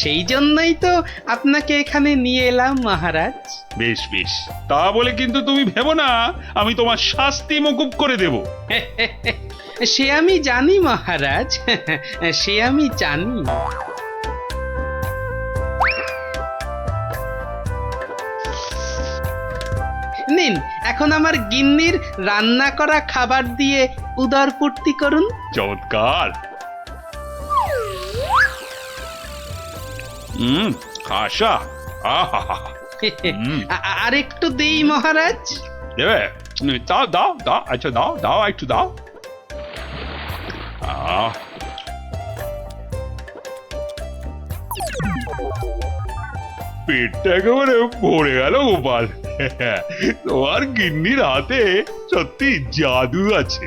S10: সেই জন্যই তো আপনাকে এখানে নিয়ে এলাম মহারাজ।
S7: বেশ বেশ, তা বলে কিন্তু তুমি ভেবো না আমি তোমার শাস্তি মকুব করে দেব।
S10: সে আমি জানি মহারাজ, সে আমি জানি। নিন, এখন আমার গিন্নির রান্না করা খাবার দিয়ে উদরপূর্তি করুন।
S7: চমৎকার। খাসা।
S10: আর একটু দেই মহারাজ।
S7: দেবে? দাও দাও দাও, আচ্ছা দাও দাও, একটু দাও। পেটটা একেবারে ভরে গেল গোপাল। তোমার গিন্নির হাতে সত্যি জাদু আছে।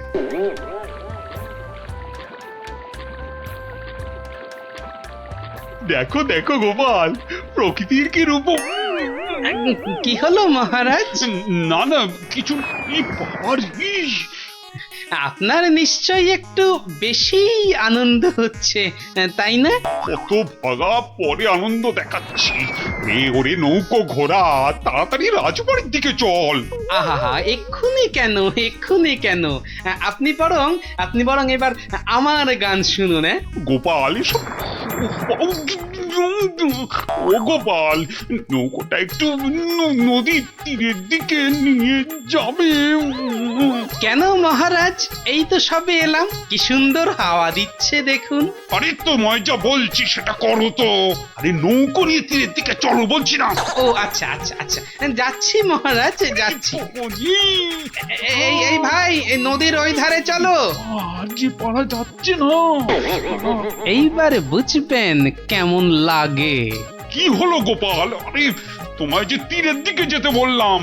S7: দেখো দেখো গোপাল, প্রকৃতির কি রূপ।
S10: কি হলো মহারাজ?
S7: না না কিছু।
S10: আপনার নিশ্চয়ই একটু বেশি আনন্দ হচ্ছে, তাই না?
S7: কত ভাগা পরে আনন্দ দেখাচ্ছি। ওরে নৌকো ঘোড়া, তাড়াতাড়ি রাজবাড়ির দিকে চল।
S10: আহা, এক্ষুনি কেন, এক্ষুনি কেন? আপনি বরং এবার আমার গান শুনুন।
S7: গোপাল, এসব ও গোপাল, নৌকোটা একটু নদীর তীরের দিকে নিয়ে যাবে।
S10: কেন মহারাজ, এই তো সবে এলাম, কি সুন্দর হাওয়া দিচ্ছে দেখুন।
S7: আরে তোমায় যা বলছি সেটা করো তো। আরে নৌকো নিয়ে তীরের দিকে চলো বলছি না।
S10: ও আচ্ছা আচ্ছা আচ্ছা, যাচ্ছি মহারাজ, যাচ্ছি। এই ভাই, এই নদীর ওই ধারে চলো।
S7: যে পারা যাচ্ছে না।
S10: এইবার বুঝবেন কেমন লাগে।
S7: কি হলো গোপাল? আরে তোমায় যে তীরের দিকে যেতে বললাম।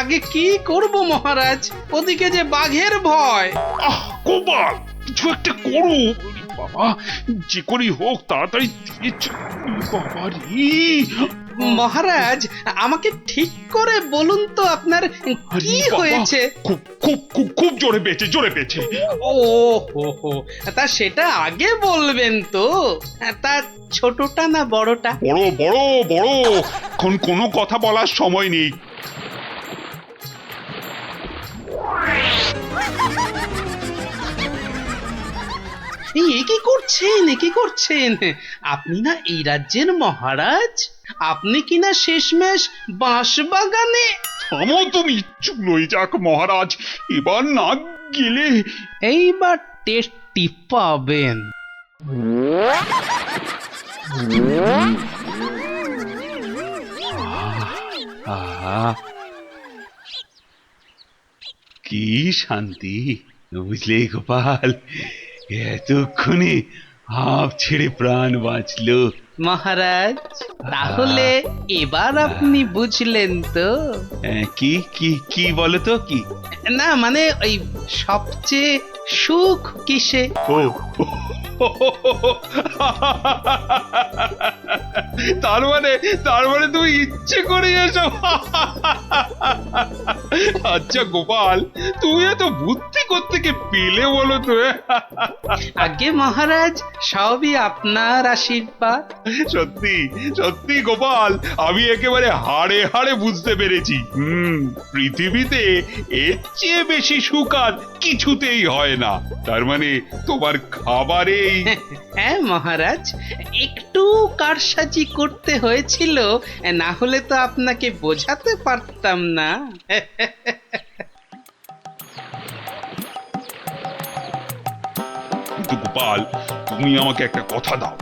S10: আগে কি করব মহারাজ, ওদিকে যে বাঘের ভয়।
S7: গোপাল, কিছু একটা করো বাবা, যে করেই হোক তাড়াতাড়ি বাবা রে।
S10: মহারাজ, আমাকে ঠিক করে বলুন তো আপনার কি হয়েছে?
S7: খুব খুব খুব খুব জোরে পেয়েছে, জোরে পেয়েছে।
S10: ও হো, তা সেটা আগে বলবেন তো। তা ছোটটা না বড়টা?
S7: বড় বড় বড়, এখন কোনো কথা বলার সময় নেই।
S10: কি করছেন? আপনি না এই রাজ্যের মহারাজ? আপনি কিনা শেষমেশ বাঁশ বাগানে।
S7: থামো তুমি, চুলোই যাক মহারাজ, এবার না গেলে।
S10: এইবার টেস্টি পাবেন।
S7: কি শান্তি, বুঝলে গোপাল, এতক্ষণে হাঁপ ছেড়ে প্রাণ বাঁচলো।
S10: মহারাজ, তাহলে এবার আপনি বুঝলেন তো?
S7: কি কি কি বলো তো? কি
S10: না মানে ওই সবচেয়ে সুখ কিসে?
S7: ও তার মানে তুমি ইচ্ছে করে এসো। আচ্ছা গোপাল, তুমি এত বুদ্ধি কোত্থেকে পেলে বলো তো?
S10: আগে মহারাজ, সবই আপনার আশীর্বাদ।
S7: সত্যি সত্যি গোপাল, আমি একেবারে হাড়ে হাড়ে বুঝতে পেরেছি। পৃথিবীতে এর চেয়ে বেশি সুখ আর কিছুতেই হয় না। তার মানে তোমার খাবারেই।
S10: হ্যাঁ মহারাজ, একটু কারসাজি করতে হয়েছিল, না হলে তো আপনাকে বোঝাতে পারতাম না।
S7: কিন্তু গোপাল, তুমি আমাকে একটা কথা দাও,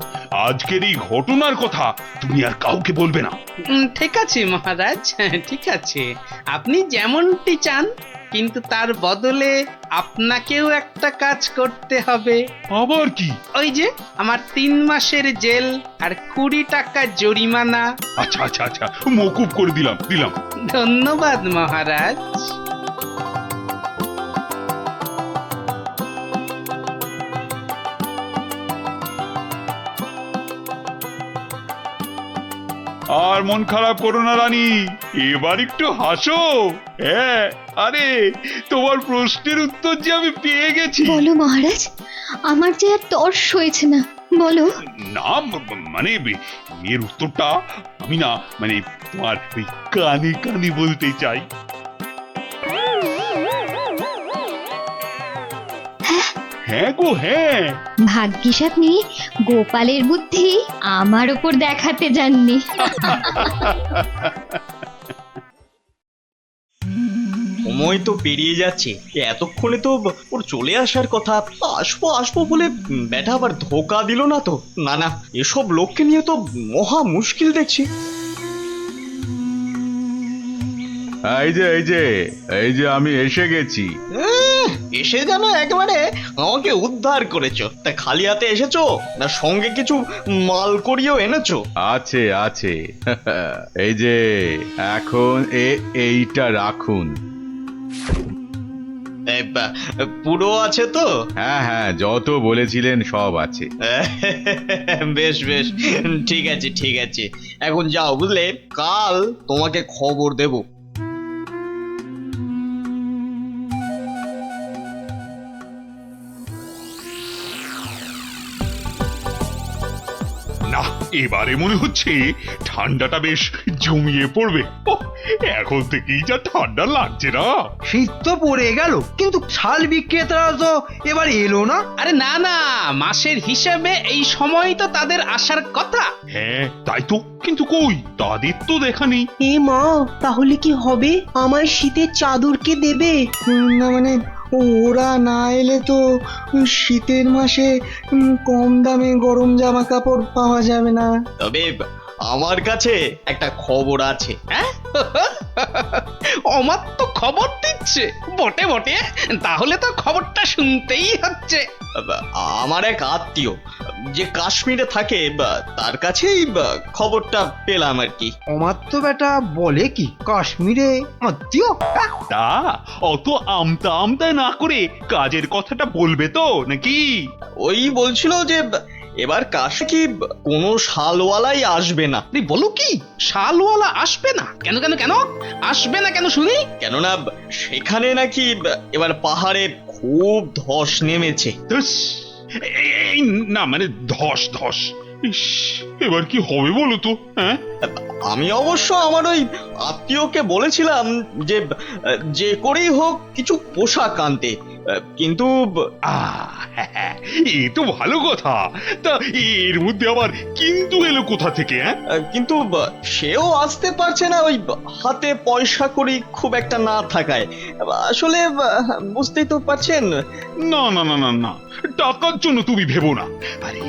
S7: আজকের এই ঘটনার কথা তুমি আর কাউকে বলবে না।
S10: ঠিক আছে মহারাজ, ঠিক আছে, আপনি যেমনটি চান, কিন্তু তার বদলে আপনাকেও একটা কাজ করতে হবে।
S7: আবার কি?
S10: ওই যে আমার 3 মাসের জেল আর 20 টাকা জরিমানা।
S7: আচ্ছা আচ্ছা আচ্ছা, মকুব করে দিলাম।
S10: ধন্যবাদ মহারাজ।
S7: আর মন খারাপ করো না রানী, এবার একটু হাসো। হ্যাঁ, আরে তোমার প্রশ্নের উত্তর যে আমি পেয়ে গেছি।
S14: বলো মহারাজ, আমার যে আর তর্স হয়েছে না, বলো।
S7: না মানে এর উত্তরটা আমি না মানে তোমার ওই কানে কানে বলতে চাই। হ্যাঁ গো হ্যাঁ।
S14: ভাগ্যিস আপনি গোপালের বুদ্ধি আমার ওপর দেখাতে যাননি।
S16: সময় তো পেরিয়ে যাচ্ছে, এতক্ষণে তো ওর চলে আসার কথা। আসবো আসবো বলে ব্যাটা আবার ধোকা দিল না তো? না না, এসব লোককে নিয়ে তো মহা মুশকিল দেখছি।
S15: এই যে আমি এসে গেছি।
S16: এসে যেন একেবারে আমাকে উদ্ধার করেছো। তা খালি হাতে এসেছো না সঙ্গে কিছু মাল করিয়েও এনেছো?
S15: আছে আছে। এই যে এখন এইটা রাখুন।
S16: পুরো আছে তো?
S15: হ্যাঁ, যত বলেছিলেন সব আছে।
S16: বেশ বেশ, ঠিক আছে ঠিক আছে, এখন যাও বুঝলে, কাল তোমাকে খবর দেব।
S7: না, এবারে মনে হচ্ছে ঠান্ডাটা বেশ জমিয়ে পড়বে। এখন থেকেই যা ঠান্ডা লাগছে না।
S5: শীত তো পড়ে গেল, কিন্তু শাল বিক্রেতারা তো এবার এলো না।
S10: আরে না না, মাসের হিসেবে এই সময় তো তাদের আসার কথা।
S7: হ্যাঁ তাই তো, কিন্তু কই তাদের তো দেখা নেই।
S9: এ মা, তাহলে কি হবে? আমার শীতের চাদর কে দেবে?
S12: না মানে ওরা না এলে তো শীতের মাসে কম দামে গরম জামা কাপড় পাওয়া যাবে না।
S16: তবে আমার কাছে একটা খবর আছে।
S10: হ্যাঁ, আমার তো খবর দিচ্ছে বটে বটে, তাহলে তো খবরটা শুনতেই হচ্ছে।
S16: আমার এক আত্মীয় যে কাশ্মীরে থাকে, তার কাছেই খবরটা পেলাম আর কি।
S5: আমার তো বেটা বলে কি, কাশ্মীরে আত্মীয়?
S7: তা অত আমতা আমতা না করে কাজের কথাটা বলবে তো নাকি?
S16: ওই বলছিল যে এবার কাশে কি কোনো শালওয়ালাই আসবে না।
S10: বলো কি, শালওয়ালা আসবে না? কেন কেন কেন আসবে না কেন শুনি?
S16: কেননা সেখানে নাকি এবার পাহাড়ে খুব ধস নেমেছে।
S7: না মানে ধস ধস, ইস, এবার কি হবে বলো তো? হ্যাঁ,
S16: আমি অবশ্য আমার ওই আত্মীয়কে বলেছিলাম যে যে করেই হোক কিছু পোশাক আনতে, কিন্তু
S7: এ তো ভালো কথা। তা এর মধ্যে আবার কিন্তু এলো কোথা থেকে?
S16: কিন্তু সেও আসতে পারছে না, ওই হাতে পয়সা করি খুব একটা না থাকায়। আসলে বুঝতেই তো পারছেন।
S7: না না না না না, টাকার জন্য তুমি ভেবো না। আরে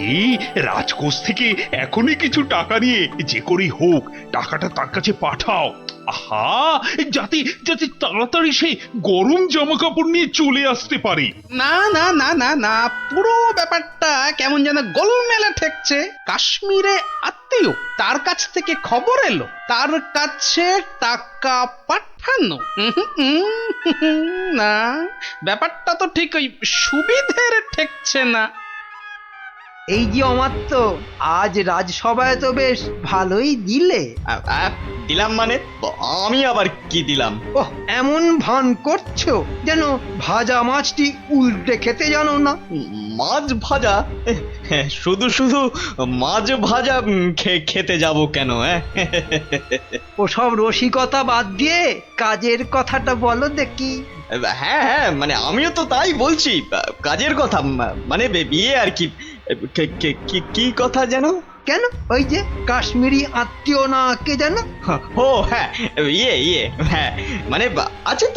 S7: রাজকোষ থেকে এখনই কিছু টাকা নিয়ে যে করেই হোক টাকাটা তার কাছে পাঠাও। আহা, যাতে যাতে তাড়াতাড়ি সে গরম জামা কাপড় নিয়ে চলে আসতে পারে।
S10: না না না না না, পুরো ব্যাপারটা কেমন যেন গোলমেলে ঠেকছে। কাশ্মীরে আত্মীয়, তার কাছ থেকে খবর এলো, তার কাছে টাকা পাঠানো। না, ব্যাপারটা তো ঠিক ওই সুবিধের ঠেকছে না।
S5: এই যে অমাত্য, আজ রাজসভায় তো বেশ ভালোই দিলে।
S16: দিলাম মানে? আমি আবার কি দিলাম?
S5: ওহ, এমন ভান করছো যেন ভাজা মাছটি উল্টে খেতে জানো না।
S16: মাছ ভাজা? শুধু শুধু মাছ ভাজা খেতে যাব কেন?
S5: ওসব রসিকতা বাদ দিয়ে কাজের কথাটা বলো দেখি।
S16: হ্যাঁ হ্যাঁ, মানে আমিও তো তাই বলছি, কাজের কথা, মানে বিয়ে আর কি। কি কথা যেন?
S5: কেন ওই যে কাশ্মীরি আত্মীয় না কে জানো?
S16: ও হ্যাঁ, হ্যাঁ মানে আছে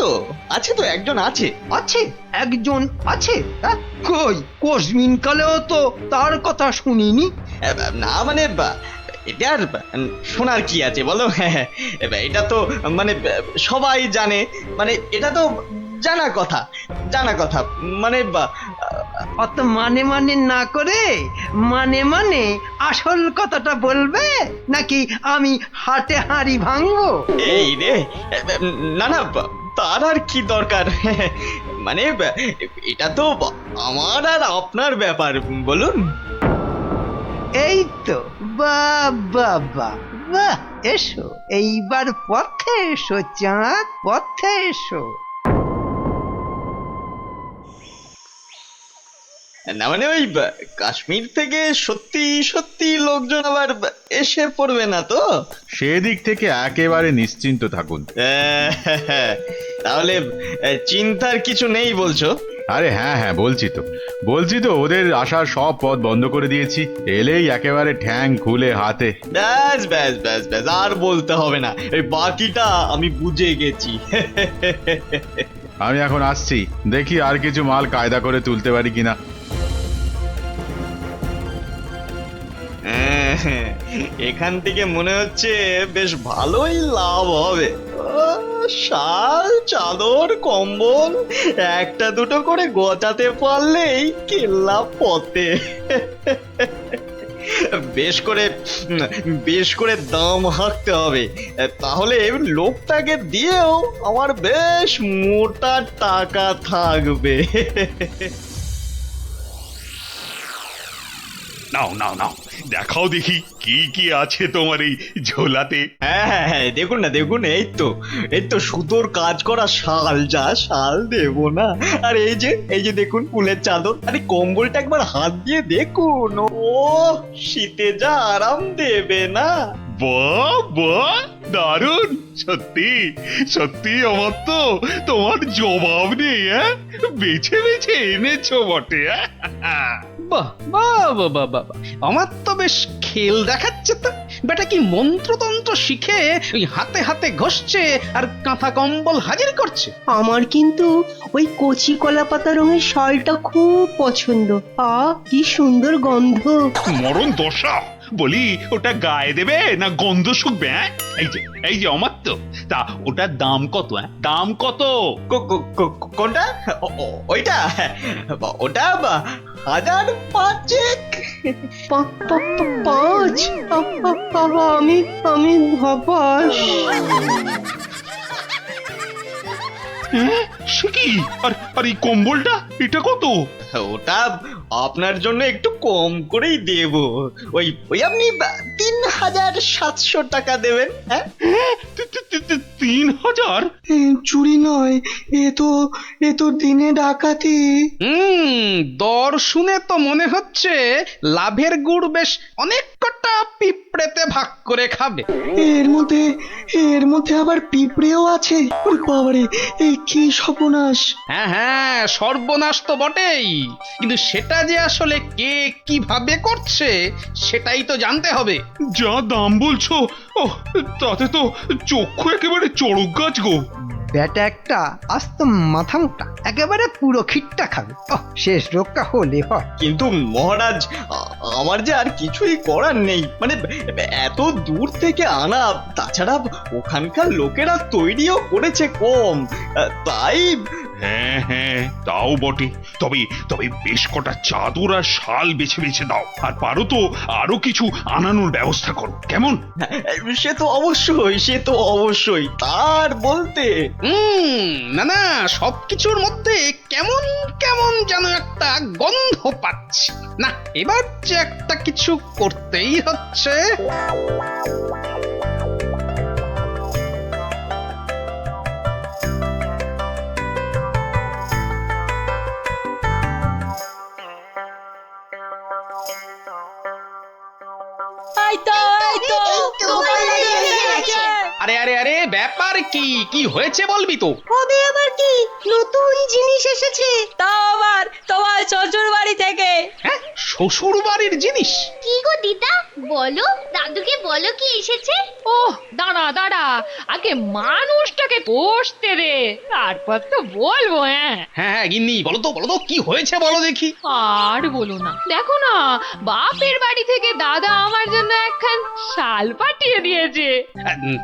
S16: তো একজন আছে।
S5: আছে একজন আছে? কই কোশমিন কালেও তো তার কথা শুনিনি।
S16: না মানে এটা আর শোনার কি আছে বলো? এটা তো মানে সবাই জানে, মানে এটা তো জানা কথা মানে
S5: অত মানে না করে মানে আসল কথাটা বলবে নাকি আমি হাটে হাঁড়ি ভাঙবো?
S16: এই রে, না তার আর কি দরকার, মানে এটা তো আমার আর আপনার ব্যাপার, বলুন।
S5: এই তো বাহ, এসো এইবার পথে এসো চাঁদ, পথে এসো।
S16: না মানে ওই কাশ্মীর থেকে সত্যি লোকজন আবার এসে পড়বে না তো?
S15: সেদিক থেকে একেবারে নিশ্চিন্ত থাকুন।
S16: তাহলে চিন্তার কিছু নেই বলছো?
S15: আরে হ্যাঁ বলছি তো ওদের আসার সব পথ বন্ধ করে দিয়েছি। এলেই একেবারে ঠ্যাং খুলে হাতে।
S16: ব্যাস আর বলতে হবে না, এই বাকিটা আমি বুঝে গেছি।
S15: আমি এখন আসছি, দেখি আর কিছু মাল কায়দা করে তুলতে পারি কিনা।
S16: এখান থেকে মনে হচ্ছে বেশ ভালোই লাভ হবে। শাল, চাদর, কম্বল একটা দুটো করে গোছাতে পারলেই কেল্লা পথে। বেশ করে দাম হাঁকতে হবে, তাহলে লোকটাকে দিয়েও আমার বেশ মোটা টাকা থাকবে।
S7: নাও দেখাও দেখি কি আছে তোমার এই ঝোলাতে।
S16: হ্যাঁ দেখুন এই তো সুতোর কাজ করা শাল দেবো না? আর এই যে দেখুন ফুলের চাদর, আরে কম্বলটা একবার হাত দিয়ে দেখুন, ও শীতে যা আরাম দেবে না।
S7: বাহ দারুণ, সত্যি আমার তো তোমার জবাব নেই। বেছে এনেছো বটে।
S3: বাহ, আমার তো বেশ খেল দেখাচ্ছে তো। বেটা কি মন্ত্রতন্ত্র শিখে ওই হাতে ঘষছে আর কাঁথা কম্বল হাজির করছে।
S9: আমার কিন্তু ওই কচি কলা পাতা রঙের শালটা খুব পছন্দ। কি সুন্দর গন্ধ।
S7: মরণ দশা, বলি ওটা গায়ে দেবে না গন্ধ শুকবে? এই যে আমার তো, তা ওটার দাম কত? দাম কত?
S16: কোনটা? ওইটা
S9: 5,000? আমি হবাস।
S7: সে কি? আর এই কম্বলটা এটা কত?
S16: ওটা আপনার জন্য একটু কম করেই দেব, ওই আপনি 3,700 টাকা দেবেন।
S7: 3,000?
S12: চুরি নয়, এ তো দিনে ডাকাতি।
S3: দর শুনে তো মনে হচ্ছে লাভের গুড় বেশ অনেক কটা পিঁপড়েতে ভাগ করে খাবে।
S12: এর মধ্যে আবার পিঁপড়েও আছে? বাবারে, এই কি সর্বনাশ!
S3: হ্যাঁ সর্বনাশ তো বটেই, কিন্তু সেটা যে আসলে কে কিভাবে করছে সেটাই তো জানতে হবে।
S7: যা দাম বলছো, তাতে তো চক্ষু একেবারে চড়ক গাছ গো।
S5: ব্যাটা একটা আস্ত মাথা মোটা, একেবারে পুরো খিটটা খাবে। শেষ রক্ষা হলে হয়।
S16: কিন্তু মহারাজ, আমার যে আর কিছুই করার নেই, মানে এত দূর থেকে আনা, তাছাড়া ওখানকার লোকেরা তৈরিও করেছে কম, তাই।
S7: হ্যাঁ তাও বটে, তবে বেশ কটা চাদর আর শাল বেছে দাও, আর পারো তো আরো কিছু আনানোর ব্যবস্থা করো, কেমন?
S16: সে তো অবশ্যই তার বলতে।
S3: না সবকিছুর মধ্যে কেমন যেন একটা গন্ধ পাচ্ছি। না, এবার যে একটা কিছু করতেই হচ্ছে। আরে ব্যাপার কি হয়েছে বলবি তো?
S13: হবে আবার কি, নতুন জিনিস এসেছে। তাও আবার তোমার শ্বশুর বাড়ি থেকে।
S3: শ্বশুর বাড়ির জিনিস?
S14: কি গো দিদা, বলো দাদুকে বলো কি এসেছে।
S4: ওহ দাঁড়া দাঁড়া, আগে মানুষটাকে বসতে দে, তারপর তো বলবো।
S3: হ্যাঁ হ্যাঁ গিন্নি, বলো তো কি হয়েছে বলো দেখি।
S4: আর বলো না, দেখো না, বাপের বাড়ি থেকে দাদা আমার জন্য একখান শাল পাঠিয়ে দিয়েছে।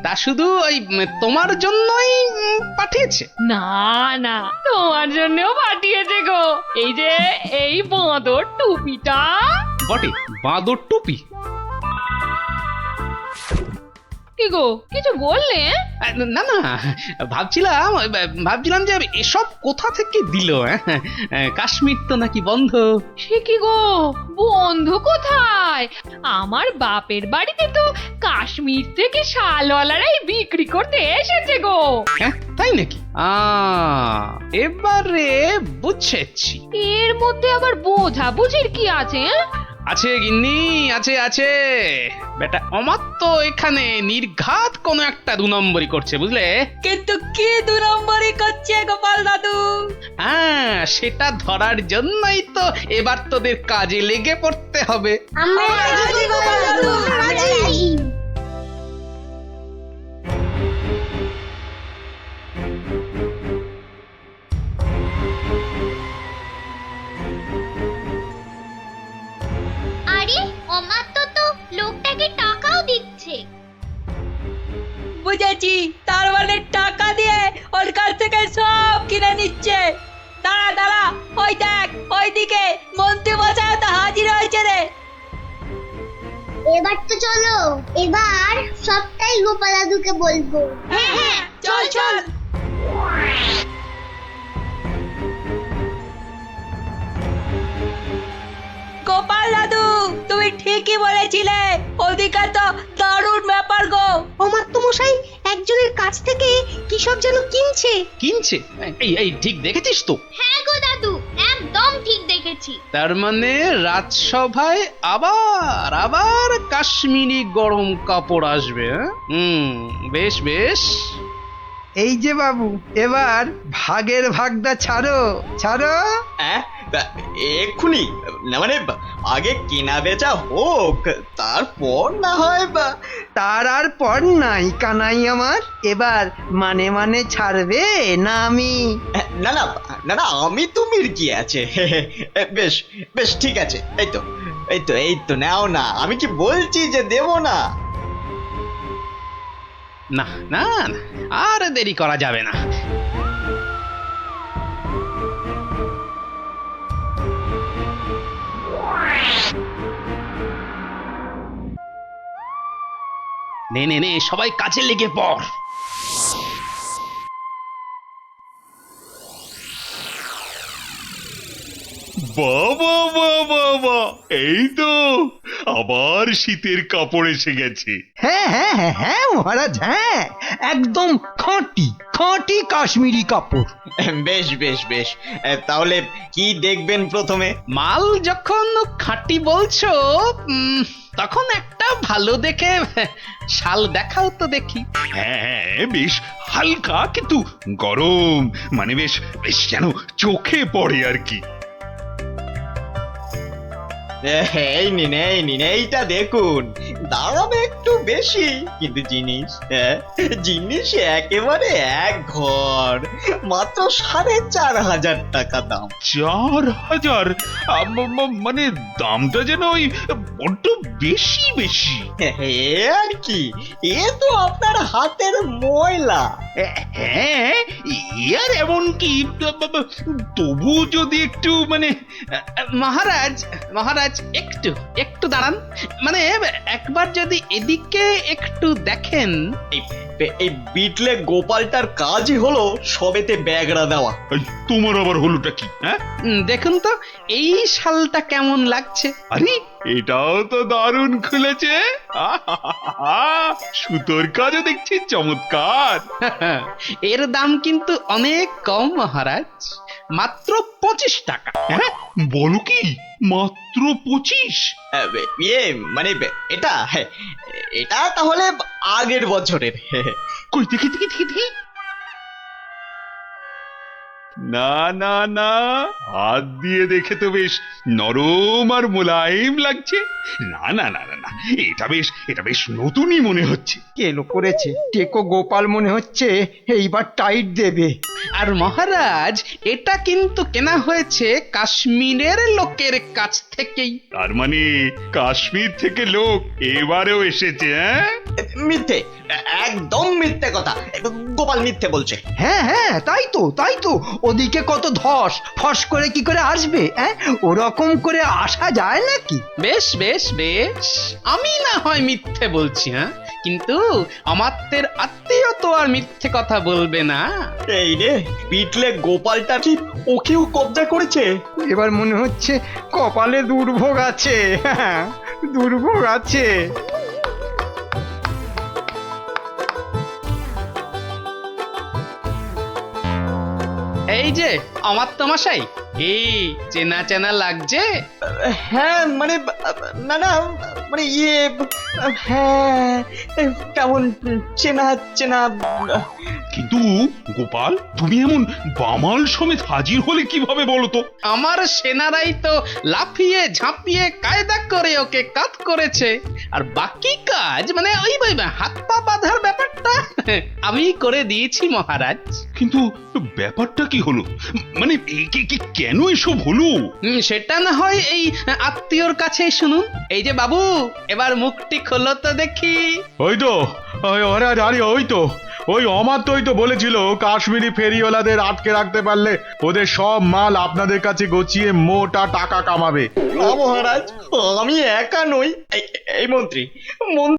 S3: তা শুধু ওই তোমার জন্যই পাঠিয়েছে?
S4: না না, তোমার জন্যও পাঠিয়েছে গো। এই যে এই বাঁদর টুপিটা।
S3: বটে, বাঁদর টুপি?
S4: কি গো, কিছু বললে?
S3: না না, ভাবছিলাম যে এসব কোথা থেকে দিল। কাশ্মীর তো নাকি বন্ধ।
S4: সে কি গো, বন্ধ কোথায়? আমার বাপের বাড়িতে তো কাশ্মীর থেকে শালওয়ালারাই বিক্রি করতে এসেছে গো।
S3: হ্যাঁ তাই নাকি? এবারে বুঝেছি।
S4: এর মধ্যে আবার বোঝাবুঝির কি আছে?
S3: আছে গিন্নি, আছে। বেটা অমাত্য এখানে নির্ঘাত কোন একটা 2 নম্বরই করছে, বুঝলে?
S13: কিন্তু কি 2 নম্বরই করছে গোপাল দাদু?
S3: হ্যাঁ, সেটা ধরার জন্যই তো এবার তোদের কাজে লেগে পড়তে হবে।
S14: আমরা রাজি গোপাল দাদু, রাজি। আরে অমাত্য তো লোকটাকে টাকাও দিচ্ছে।
S13: বুঝেছি, তার মানে টাকা দিয়ে ওর কাছ থেকে সব কিনে নিচ্ছে। দাঁড়া দাঁড়া, ওই দেখ ওইদিকে মন্ত্রী মশাই তো হাজির হয়েছে রে।
S14: এবার তো চলো, এবার সবটাই গোপাল দাদুকে বলবো। হ্যাঁ
S13: চল চল। গোপাল দাদু, তুমি ঠিকই বলেছিলে, ওদিকে তো দারুণ ব্যাপার গো।
S11: অমাত্য মশাই একজনের কাছ থেকে কি সব যেন কিনছে।
S3: এই ঠিক দেখেছিস তো?
S14: হ্যাঁ গো দাদু, একদম ঠিক দেখেছি।
S3: তার মানে রাজসভায় আবার কাশ্মীরি গরম কাপড় আসবে। বেশ।
S5: এই যে বাবু, এবার ভাগের ভাগটা ছাড়ো।
S16: এক্ষুনি না, মানে আগে কেনা বেচা হোক, তারপর না হয়।
S5: তার আর পর নাই কানাই আমার। এবার মানে ছাড়বে না আমি?
S16: না, আমি তুমির কি আছে। বেশ ঠিক আছে। এই তো নাও না, আমি কি বলছি যে দেব না?
S3: না, আর দেরি করা যাবে না। নে সবাই কাজে লেগে পড়।
S1: বাবা, এই তো আবার শীতের কাপড় এসে গেছে।
S5: হ্যাঁ মহারাজ, হ্যাঁ একদম খাঁটি কাশ্মীরি কাপড়।
S16: বেশ তাহলে কি দেখবেন প্রথমে?
S3: মাল যখন খাঁটি বলছো, তখন একটা ভালো দেখে শাল দেখাও তো দেখি।
S1: হ্যাঁ, বেশ হালকা কিন্তু গরম, মানে বেশ যেন চোখে পড়ে আর কি।
S16: এই নিন, এইটা দেখুন। দাম একটু বেশি, কিন্তু জিনিস একেবারে এক ঘর। মাত্র 4,500 টাকা দাম।
S1: 4,000? মানে দামটা যেন ওই বড্ড বেশি।
S16: আর কি, এ তো আপনার হাতের ময়লা।
S1: হ্যাঁ, আর এমন কি, তবু যদি একটু মানে।
S3: মহারাজ একটু দাঁড়ান, মানে একবার যদি এদিকে একটু দেখেন।
S16: এই বিটলে গোপালটার কাজই হলো সবেতে ব্যাগড়া দেওয়া।
S1: তোমার আবার হলোটা কি? হ্যাঁ,
S3: দেখুন তো এই শালটা কেমন লাগছে।
S1: আরে এটাও তো দারুণ খুলেছে। সুতোর কাজও দেখছি চমৎকার।
S3: এর দাম কিন্তু অনেক কম মহারাজ, মাত্র 25 টাকা।
S1: হ্যাঁ, বলো কি, মাত্র 25?
S16: মানে এটা তাহলে আগের বছরের।
S1: কই দেখি।
S7: না না না, হাত দিয়ে দেখে তো বেশ নরম আর মোলায়েম লাগছে। না না না না না, এটা বেশ নতুনই মনে হচ্ছে।
S5: কেলো করেছে, টেকো গোপাল মনে হচ্ছে এইবার টাইট দেবে।
S10: আর মহারাজ, এটা কিন্তু কেনা হয়েছে কাশ্মীরের লোকের কাছ থেকেই।
S7: তার মানে কাশ্মীর থেকে লোক এবারেও এসেছে? হ্যাঁ,
S16: মিথ্যে, একদম মিথ্যে কথা। গোপাল মিথ্যে বলছে।
S5: হ্যাঁ হ্যাঁ, তাই তো ওদিকে কত ধস, ফস করে কি করে আসবে? ওরকম করে আসা যায় নাকি?
S10: বেশ বেশ বেশ, আমি না হয় মিথ্যে বলছি, হ্যাঁ, কিন্তু আমাদের আত্মীয় তো আর মিথ্যে কথা বলবে না।
S16: এই রে, পিটলে গোপালটা কি ওকেও কবজা করেছে?
S5: এবার মনে হচ্ছে কপালে দুর্ভোগ আছে। হ্যাঁ, দুর্ভোগ আছে।
S10: এই যে আমার তো মশাই, এই চেনা চেনা লাগছে।
S16: হ্যাঁ মানে, না না মানে হ্যাঁ, কেমন চেনা চেনা।
S7: কিন্তু গোপাল, তুমি এমন বামাল সমেত হাজির হলে কিভাবে বলো তো?
S10: আমার সেনারাই তো লাফিয়ে ঝাঁপিয়ে কায়দা করে ওকে কাত করেছে, আর বাকি কাজ মানে ওই হাত পা বাঁধার ব্যাপারটা আমি করে দিয়েছি মহারাজ।
S7: কিন্তু ব্যাপারটা কি হলো? মানে কেন এসব হলো?
S10: সেটা না হয় এই আত্মীয়র কাছে শুনুন। এই যে বাবু, এবার মুখটি খোলো তো দেখি।
S15: ওই তো মহারাজ, আরে ওই অমাত্যই তো বলেছিল কাশ্মীরি ফেরিওয়ালাদের আটকে রাখতে পারলে ওদের সব মাল আপনাদের কাছে গছিয়ে মোটা টাকা কামাবে।
S16: মহারাজ, আমি একা নই। এই মন্ত্রী